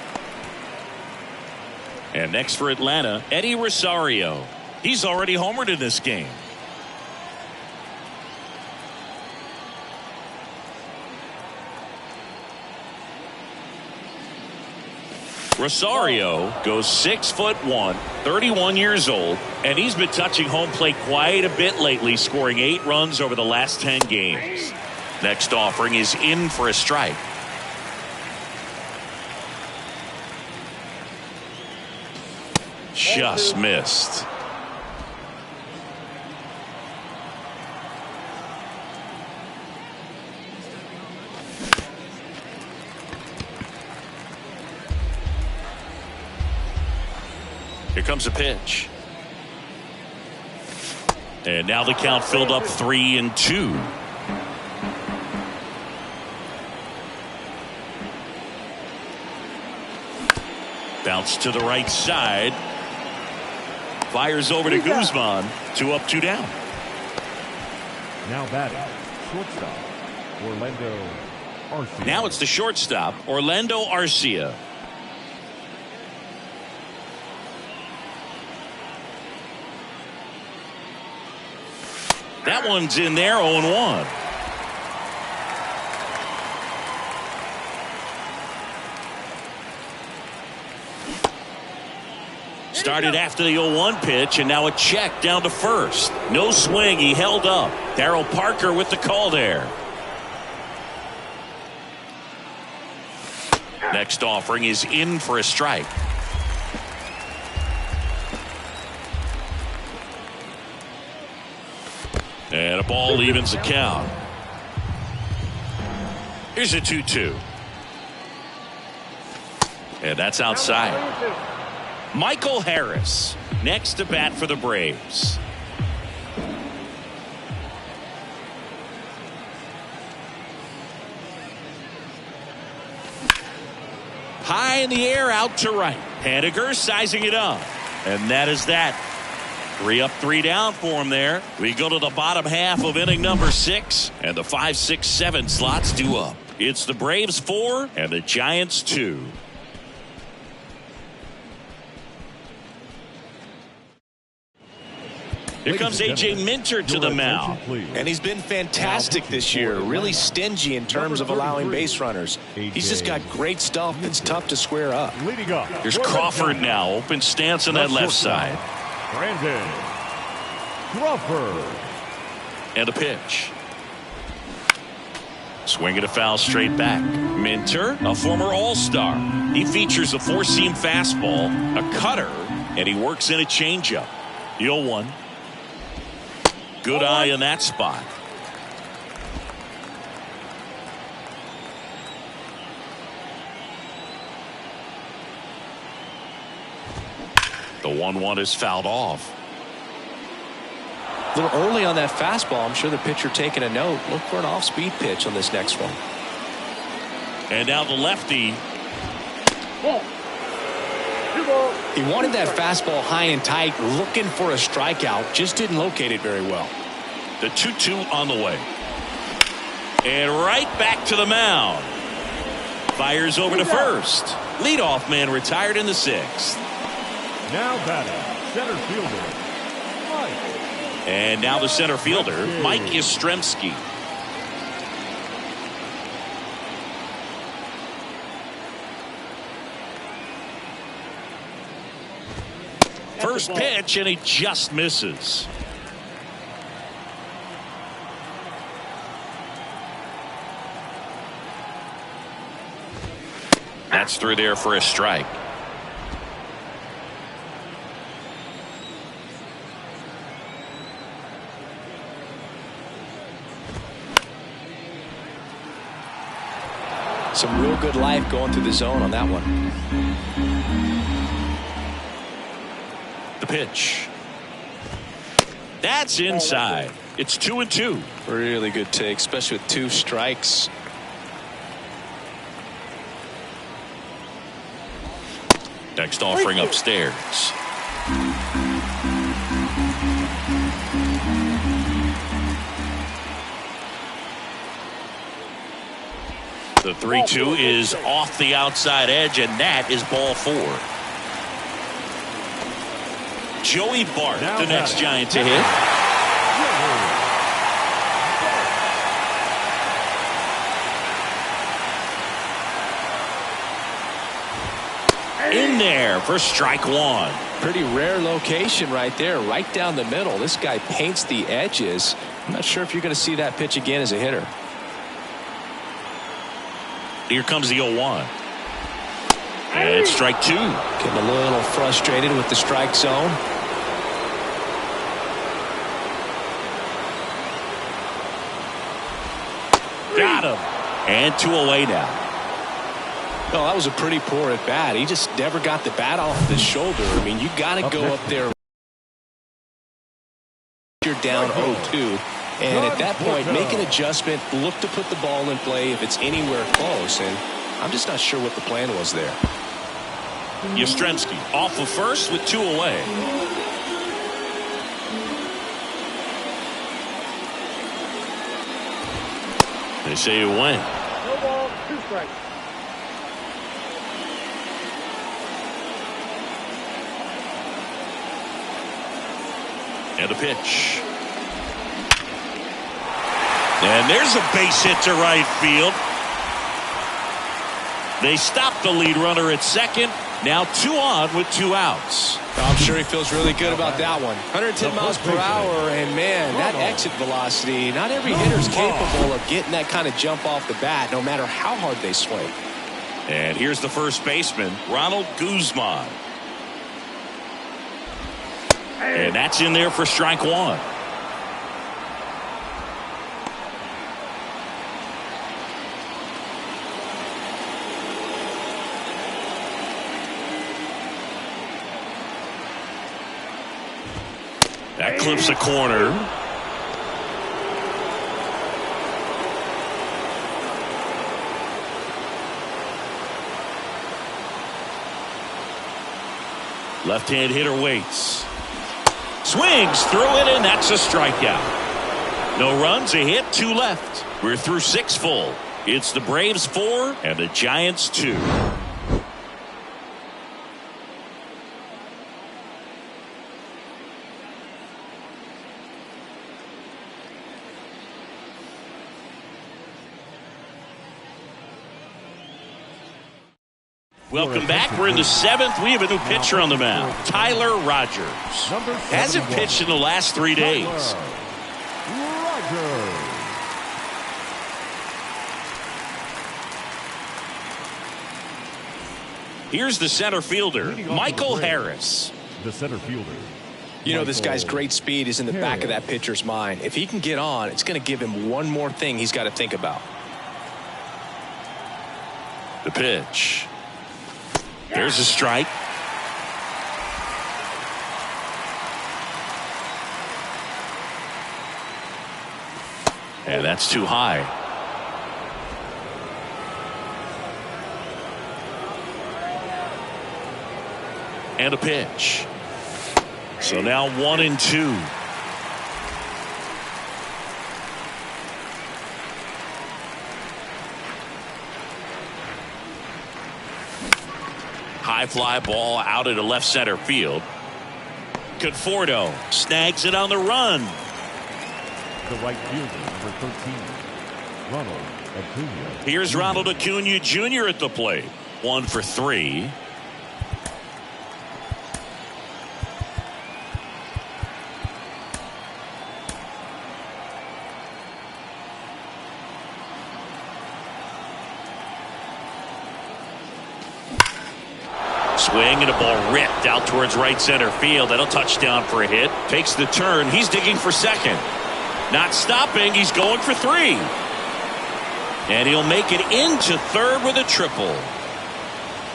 And next for Atlanta, Eddie Rosario. He's already homered in this game. Rosario goes 6'1", 31 years old, and he's been touching home plate quite a bit lately, scoring 8 runs over the last 10 games. Next offering is in for a strike. Just missed. Here comes a pitch. And now the count filled up 3-2. Bounce to the right side. Fires over to Guzman. 2 up, 2 down. Now batting, shortstop, Orlando Arcia. Now it's the shortstop, Orlando Arcia. That one's in there, 0-1. Started after the 0-1 pitch, and now a check down to first. No swing, he held up. Darryl Parker with the call there. Next offering is in for a strike. And a ball evens the count. Here's a 2-2. And that's outside. Michael Harris next to bat for the Braves. High in the air, out to right. Haniger sizing it up. And that is that. 3 up, 3 down for him there. We go to the bottom half of inning number 6, and the 5, 6, 7 slots due up. It's the Braves 4 and the Giants 2. Here comes A.J. Minter to the mound. And he's been fantastic this year. Really stingy in terms of allowing base runners. He's just got great stuff that's tough to square up. Here's Crawford now. Open stance on that left side. Brandon Crawford. And a pitch. Swing and a foul straight back. Minter, a former All-Star. He features a 4-seam fastball, a cutter, and he works in a changeup. The 0-1. Good eye in that spot. The 1-1 is fouled off. A little early on that fastball. I'm sure the pitcher taking a note. Look for an off-speed pitch on this next one. And now the lefty. He wanted that fastball high and tight, looking for a strikeout. Just didn't locate it very well. The 2-2 on the way. And right back to the mound. Fires over to first. Leadoff man retired in the 6th. Now batting, center fielder, Mike. And now the center fielder, Mike Yastrzemski. First pitch, and he just misses. That's through there for a strike. Some real good life going through the zone on that one. The pitch. That's inside. It's 2-2. Really good take, especially with 2 strikes. Next offering upstairs. The 3-2 is off the outside edge, and that is ball 4. Joey Bart, the next Giant to hit. In there for strike 1. Pretty rare location right there, right down the middle. This guy paints the edges. I'm not sure if you're going to see that pitch again as a hitter. Here comes the 0-1. And strike 2. Getting a little frustrated with the strike zone. Got him. And 2 away now. No, that was a pretty poor at bat. He just never got the bat off the shoulder. I mean, you got to go up there. You're down 0-2. And at that point, make an adjustment, look to put the ball in play if it's anywhere close. And I'm just not sure what the plan was there. Yastrzemski off of first with 2 away. They say you win. No ball, 2 strikes. And a pitch. And there's a base hit to right field. They stop the lead runner at second. Now 2 on with 2 outs. I'm sure he feels really good about that one. 110 miles per hour, and man, that exit velocity, not every hitter's capable of getting that kind of jump off the bat, no matter how hard they swing. And here's the first baseman, Ronald Guzman. And that's in there for strike 1. That clips a corner. Left-hand hitter waits. Swings through it, and that's a strikeout. No runs, a hit, 2 left. We're through 6 full. It's the Braves 4 and the Giants 2. Welcome back. We're in the 7th. We have a new pitcher on the mound, Tyler Rogers. Hasn't pitched in the last 3 days. Rogers. Here's the center fielder, Michael Harris. The center fielder. You know, this guy's great speed is in the back of that pitcher's mind. If he can get on, it's going to give him one more thing he's got to think about. The pitch. There's a strike. And that's too high. And a pitch. So now 1-2. High fly ball out into left center field. Conforto snags it on the run. The right fielder, number 13, Ronald Acuna. Here's Ronald Acuna Jr. at the plate. 1 for 3. Swing and a ball ripped out towards right center field. That'll touchdown for a hit. Takes the turn. He's digging for second. Not stopping. He's going for 3. And he'll make it into third with a triple.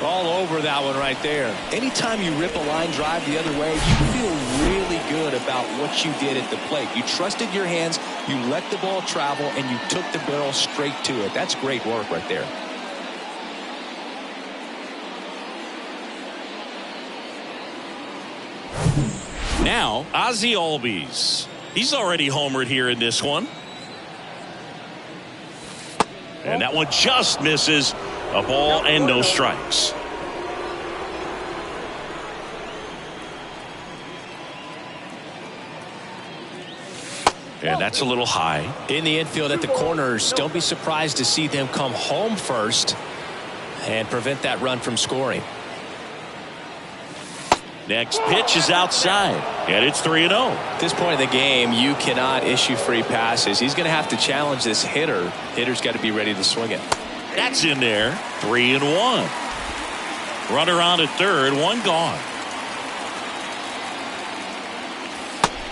All over that one right there. Anytime you rip a line drive the other way, you feel really good about what you did at the plate. You trusted your hands, you let the ball travel, and you took the barrel straight to it. That's great work right there. Now, Ozzie Albies. He's already homered here in this one. And that one just misses. A ball and no strikes. And that's a little high. In the infield at the corners, don't be surprised to see them come home first and prevent that run from scoring. Next pitch is outside, and it's 3-0. At this point in the game, you cannot issue free passes. He's going to have to challenge this hitter. Hitter's got to be ready to swing it. That's in there. 3-1. Runner on at third, 1 gone.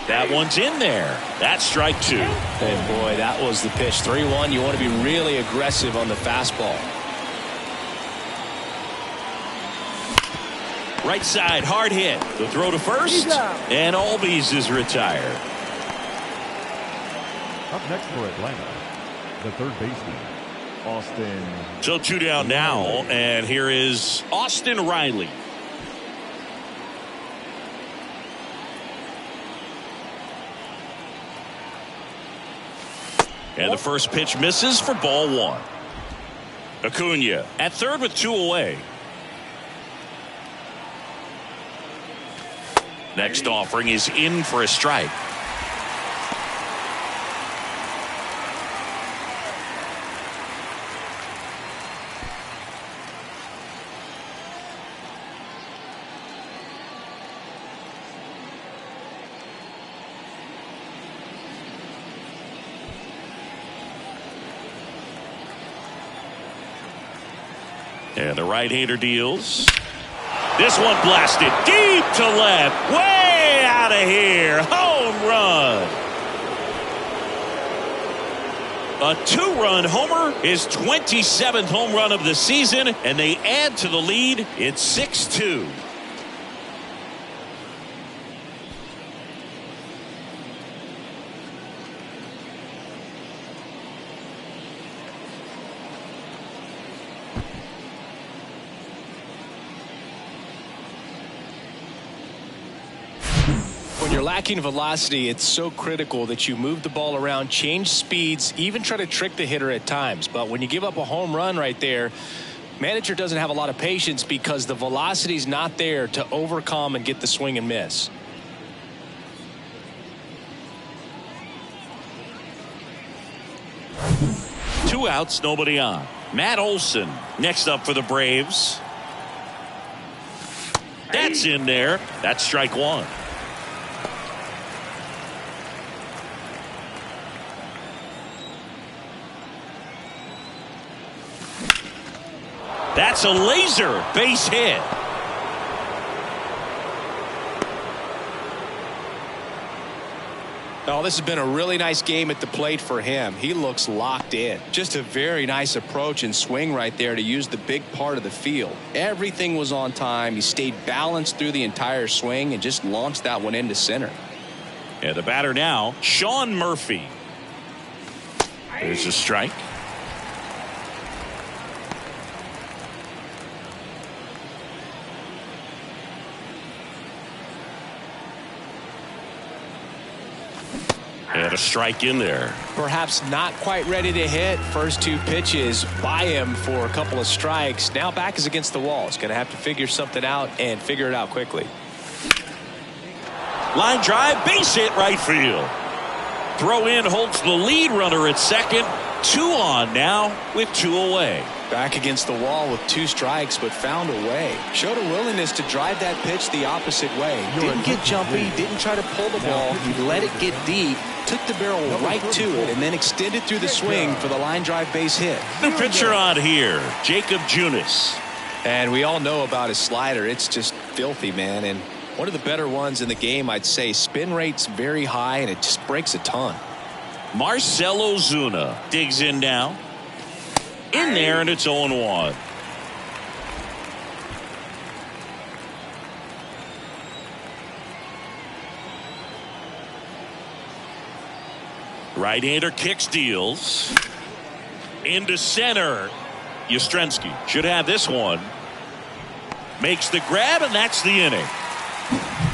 That one's in there. That's strike 2. And boy, that was the pitch. 3-1. You want to be really aggressive on the fastball. Right side, hard hit. The throw to first, and Albies is retired. Up next for Atlanta, the third baseman, Austin. So 2 down now, and here is Austin Riley. And the first pitch misses for ball one. Acuna at third with two away. Next offering is in for a strike. And the right-hander deals. This one blasted deep to left. Way out of here. Home run. A two-run homer, his 27th home run of the season, and they add to the lead. It's 6-2. When you're lacking velocity, it's so critical that you move the ball around, change speeds, even try to trick the hitter at times. But when you give up a home run right there, manager doesn't have a lot of patience because the velocity's not there to overcome and get the swing and miss. Two outs, nobody on. Matt Olson next up for the Braves. That's in there. That's strike one. That's a laser base hit. Oh, this has been a really nice game at the plate for him. He looks locked in. Just a very nice approach and swing right there to use the big part of the field. Everything was on time. He stayed balanced through the entire swing and just launched that one into center. And the batter now, Sean Murphy. There's a strike. And a strike in there. Perhaps not quite ready to hit. First two pitches by him for a couple of strikes. Now back is against the wall. He's going to have to figure something out and figure it out quickly. Line drive, base hit right field. Throw in holds the lead runner at second. Two on now with two away. Back against the wall with two strikes, but found a way. Showed a willingness to drive that pitch the opposite way. Didn't get jumpy, didn't try to pull the ball. He let it get deep, took the barrel right to it, and then extended through the swing for the line drive base hit. The pitcher on here, Jacob Junis. And we all know about his slider. It's just filthy, man. And one of the better ones in the game, I'd say. Spin rate's very high, and it just breaks a ton. Marcell Ozuna digs in now. In there, and it's 0-1. Right-hander kicks, deals. Into center. Yastrzemski should have this one. Makes the grab, and that's the inning.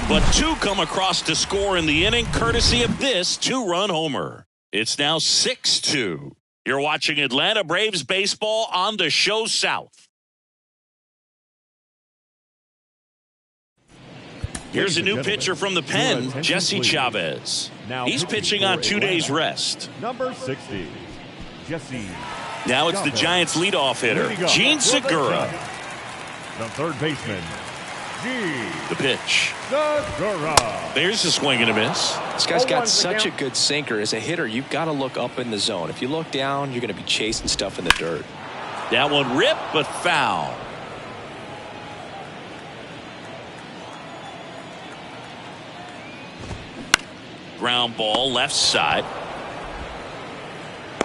But two come across to score in the inning, courtesy of this two-run homer. It's now 6-2. You're watching Atlanta Braves baseball on the Show South. Here's a new pitcher from the pen, Jesse Chavez. He's pitching on 2 days rest. Number 60, Jesse. Now it's the Giants' leadoff hitter, Gene Segura. The third baseman, The pitch. Segura. There's a swing and a miss. This guy's got such a good sinker. As a hitter, you've got to look up in the zone. If you look down, you're going to be chasing stuff in the dirt. That one ripped, but foul. Ground ball left side.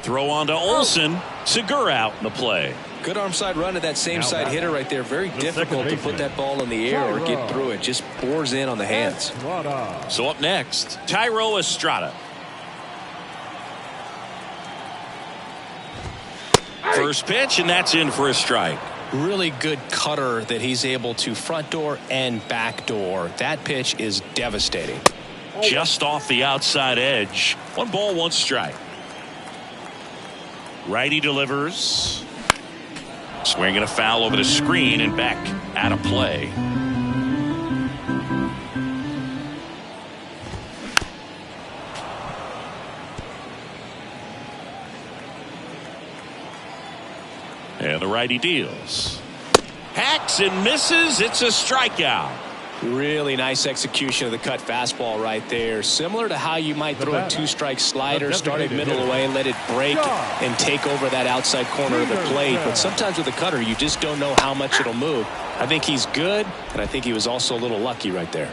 Throw on to Olson. Segura out in the play. Good arm side run to that same side hitter right there. Very difficult to put that ball in the air or get through it. Just bores in on the hands. So up next, Thairo Estrada. First pitch, and that's in for a strike. Really good cutter that he's able to front door and back door. That pitch is devastating. Just off the outside edge. 1 ball, 1 strike. Righty delivers. Swinging a foul over the screen and back out of play. And the righty deals. Hacks and misses. It's a strikeout. Really nice execution of the cut fastball right there. Similar to how you might throw a two-strike slider, started middle away, let it break and take over that outside corner of the plate. But sometimes with a cutter, you just don't know how much it'll move. I think he's good, and I think he was also a little lucky right there.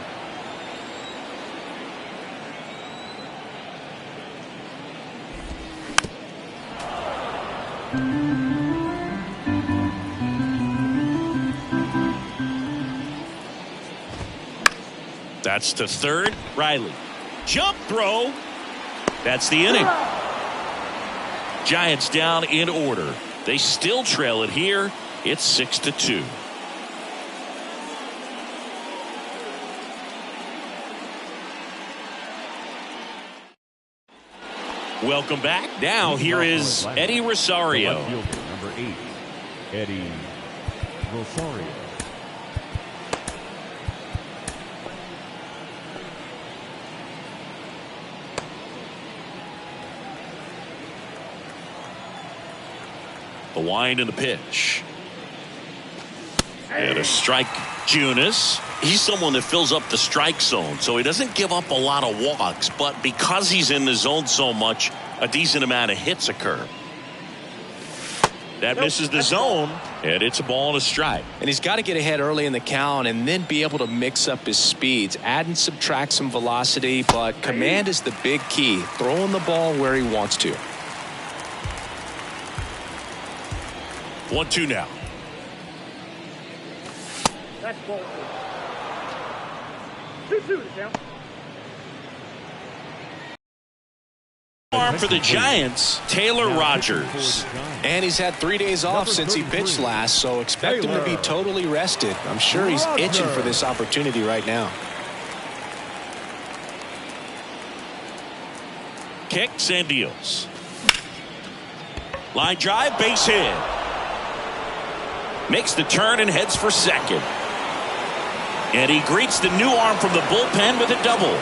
That's to third. Riley. Jump throw. That's the inning. Giants down in order. They still trail it here. It's 6-2. Welcome back. Now here is Eddie Rosario. Number 8, Eddie Rosario. The wind and the pitch. And a strike. Junis. He's someone that fills up the strike zone, so he doesn't give up a lot of walks, but because he's in the zone so much, a decent amount of hits occur. That misses the zone, and it's a ball and a strike. And he's got to get ahead early in the count and then be able to mix up his speeds, add and subtract some velocity, but command is the big key, throwing the ball where he wants to. 1-2 now. That's ball. 2-2 to count. Arm for the Giants, Taylor Rogers. And he's had 3 days off since he pitched last, so expect him to be totally rested. I'm sure he's itching for this opportunity right now. Kicks and deals. Line drive, base hit. Makes the turn and heads for second. And he greets the new arm from the bullpen with a double.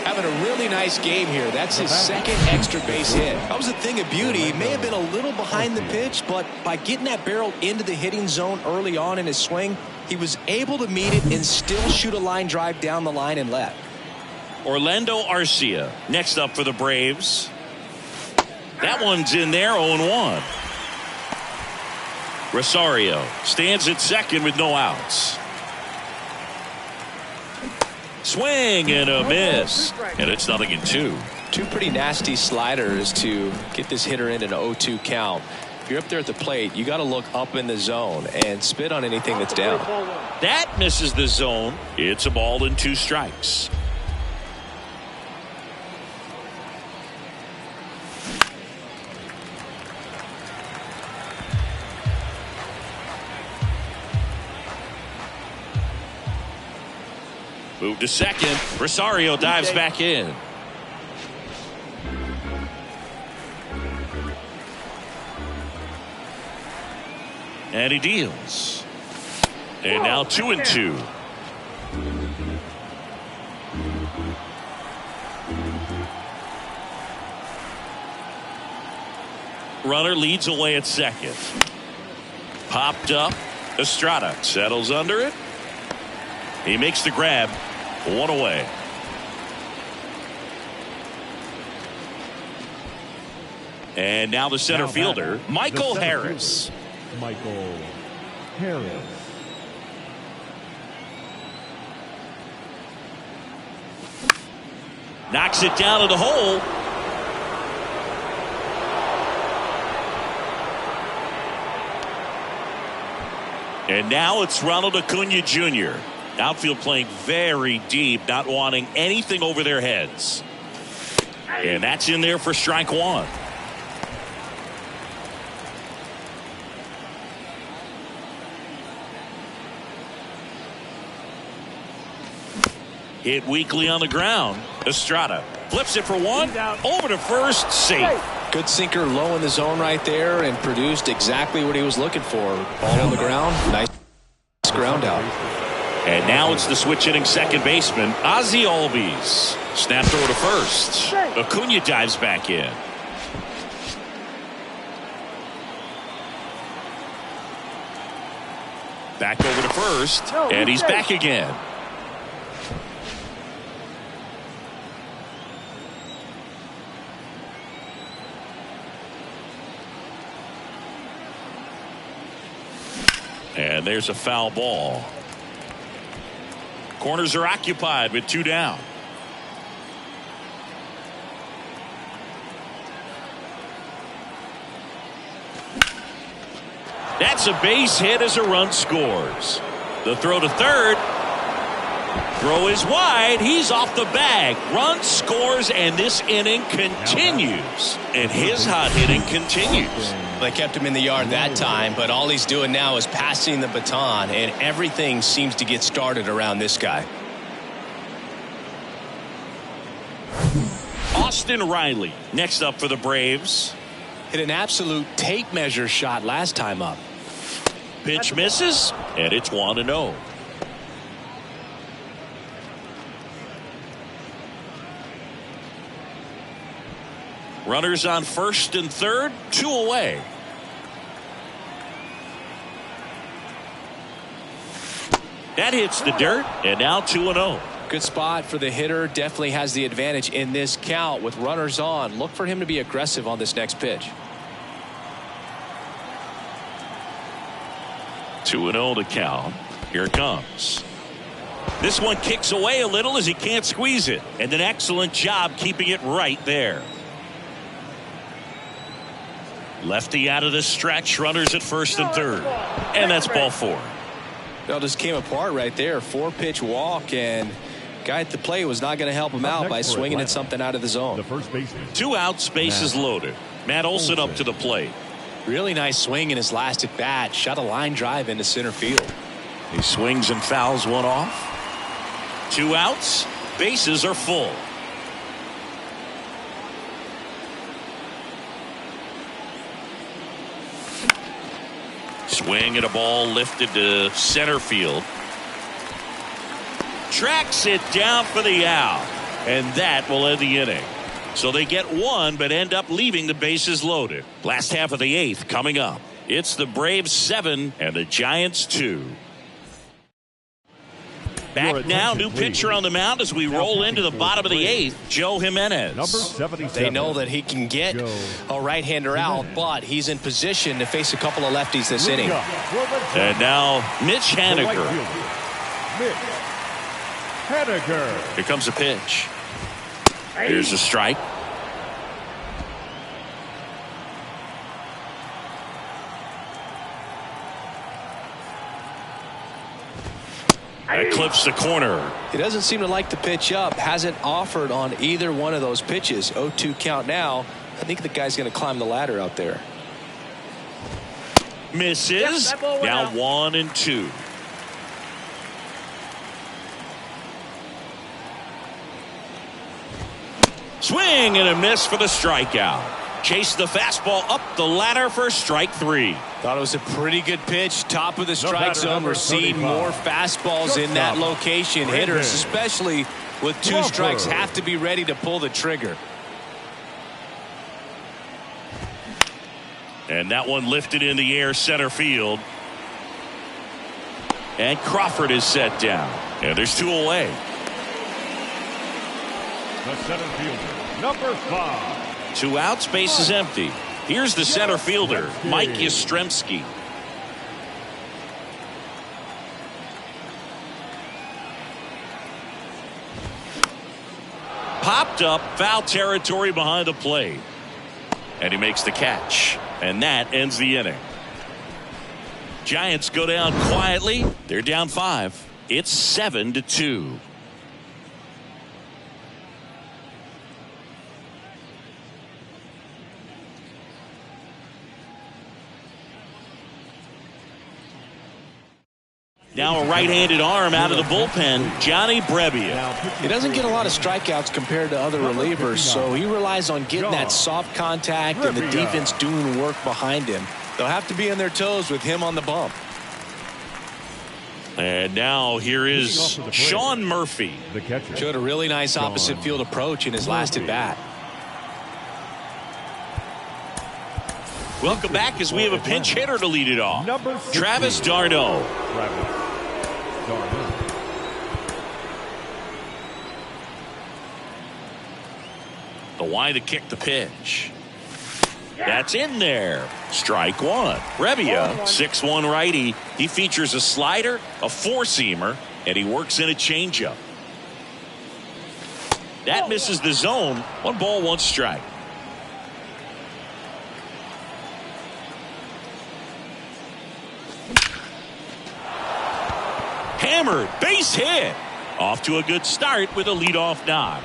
Having a really nice game here. That's his second extra base hit. That was a thing of beauty. He may have been a little behind the pitch, but by getting that barrel into the hitting zone early on in his swing, he was able to meet it and still shoot a line drive down the line and left. Orlando Arcia next up for the Braves. That one's in there, 0-1. Rosario stands at second with no outs. Swing and a miss. And it's 0-2. Two pretty nasty sliders to get this hitter in an 0-2 count. If you're up there at the plate, you got to look up in the zone and spit on anything that's down. That misses the zone. It's a ball and 2 strikes. Move to second. Rosario dives back in. And he deals. And now 2-2. Runner leads away at second. Popped up. Estrada settles under it. He makes the grab. 1 away. And now the center fielder, Michael Harris. Michael Harris. Knocks it down to the hole. And now it's Ronald Acuna Jr. Outfield playing very deep, not wanting anything over their heads. And that's in there for strike 1. Hit weakly on the ground. Estrada flips it for one. Over to first. Safe. Good sinker low in the zone right there and produced exactly what he was looking for. Ball on the ground. Nice ground out. And now it's the switch hitting second baseman, Ozzie Albies. Snap throw to first. Acuna dives back in. Back over to first. And he's back again. And there's a foul ball. Corners are occupied with 2 down. That's a base hit as a run scores. The throw to third. Throw is wide. He's off the bag. Run scores, and this inning continues. And his hot hitting continues. They kept him in the yard that time, but all he's doing now is passing the baton, and everything seems to get started around this guy. Austin Riley next up for the Braves. Hit an absolute tape measure shot last time up. Pitch misses, and it's 1-0. Runners on first and third, 2 away. That hits the dirt, and now 2-0. Good spot for the hitter. Definitely has the advantage in this count with runners on. Look for him to be aggressive on this next pitch. 2-0 to count. Here it comes. This one kicks away a little as he can't squeeze it. And an excellent job keeping it right there. Lefty out of the stretch. Runners at first and third. And that's ball 4. Well, just came apart right there. 4-pitch walk, and guy at the plate was not going to help him out by swinging at something out of the zone. The first baseman. 2 outs, bases loaded. Matt Olson up to the plate. Really nice swing in his last at bat. Shot a line drive into center field. He swings and fouls one off. 2 outs, bases are full. Swing and a ball lifted to center field. Tracks it down for the out. And that will end the inning. So they get 1 but end up leaving the bases loaded. Last half of the 8th coming up. It's the Braves 7 and the Giants 2. Back now, new pitcher on the mound as we roll into the bottom of the 8th, Joe Jimenez. Number 77. They know that he can get a right-hander out, but he's in position to face a couple of lefties this inning. And now Mitch Haniger. Mitch Haniger. Here comes a pitch. Here's a strike. That clips the corner. He doesn't seem to like the pitch up. Hasn't offered on either one of those pitches. 0-2 count now. I think the guy's going to climb the ladder out there. Misses. Now 1-2. Swing and a miss for the strikeout. Chase the fastball up the ladder for strike 3. Thought it was a pretty good pitch. Top of the strike zone. We're seeing more fastballs in that location. Hitters, especially with 2 strikes, have to be ready to pull the trigger. And that one lifted in the air center field. And Crawford is set down. And there's 2 away. The center fielder, number 5. 2 outs, base is empty. Here's the center fielder, Mike Yastrzemski. Popped up, foul territory behind the plate. And he makes the catch. And that ends the inning. Giants go down quietly. They're down 5. It's 7-2. Now a right-handed arm out of the bullpen, Johnny Brebbia. He doesn't get a lot of strikeouts compared to other relievers, so he relies on getting that soft contact and the defense doing work behind him. They'll have to be on their toes with him on the bump. And now here is Sean Murphy. The catcher. Showed a really nice opposite field approach in his last at bat. Welcome back as we have a pinch hitter to lead it off. Travis d'Arnaud. The wide to kick the pitch. That's in there. Strike one. Brebbia, 6'1" righty. He features a slider, a four-seamer, and he works in a changeup. That misses the zone. 1 ball, 1 strike. Hammered, base hit. Off to a good start with a leadoff knock.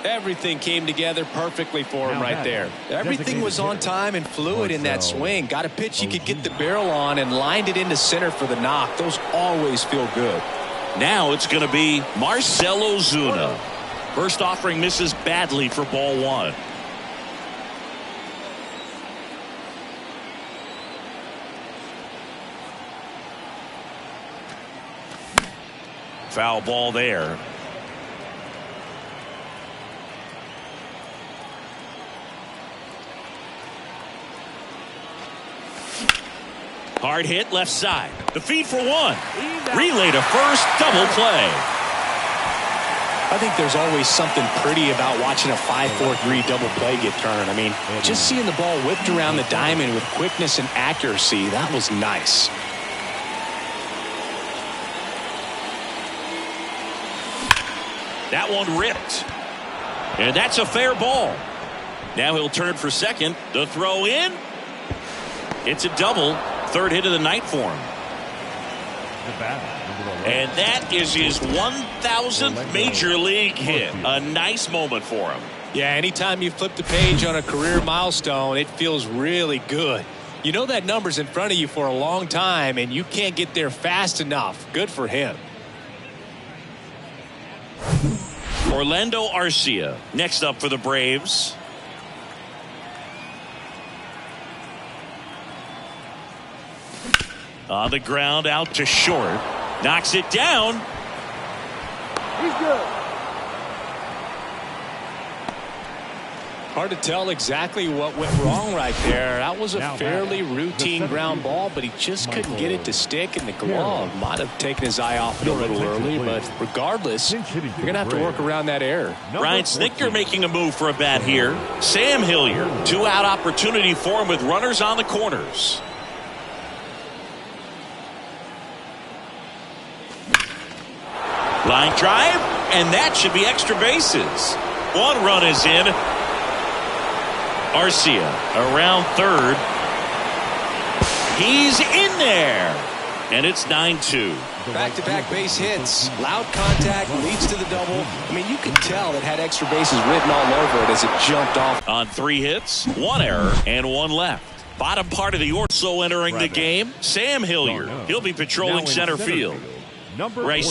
Everything came together perfectly for him right there. Everything was on time and fluid in that swing. Got a pitch he could get the barrel on and lined it into center for the knock. Those always feel good. Now it's going to be Marcell Ozuna. First offering misses badly for ball 1. Foul ball there. Hard hit left side. The feed for 1. Relay to first. Double play. I think there's always something pretty about watching a 5-4-3 double play get turned. I mean, just seeing the ball whipped around the diamond with quickness and accuracy, that was nice. That one ripped. And that's a fair ball. Now he'll turn for second. The throw in. It's a double. 3rd hit of the night for him. And that is his 1,000th major league hit. A nice moment for him. Yeah, anytime you flip the page on a career milestone, it feels really good. You know that number's in front of you for a long time, and you can't get there fast enough. Good for him. Orlando Arcia next up for the Braves. On the ground, out to short. Knocks it down. He's good. Hard to tell exactly what went wrong right there. That was a fairly routine ground ball, but he just couldn't get it to stick in the glove. Might have taken his eye off it a little early, but regardless, you're going to have to work around that error. Ryan Snitker making a move for a bat here. Sam Hilliard, 2-out opportunity for him with runners on the corners. Line drive, and that should be extra bases. 1 run is in. Arcia around 3rd. He's in there. And it's 9-2. Back-to-back base hits. Loud contact leads to the double. I mean, you could tell it had extra bases written all over it as it jumped off. On 3 hits, 1 error, and 1 left. Bottom part of the order. So entering the game, Sam Hilliard. He'll be patrolling center field. Number Race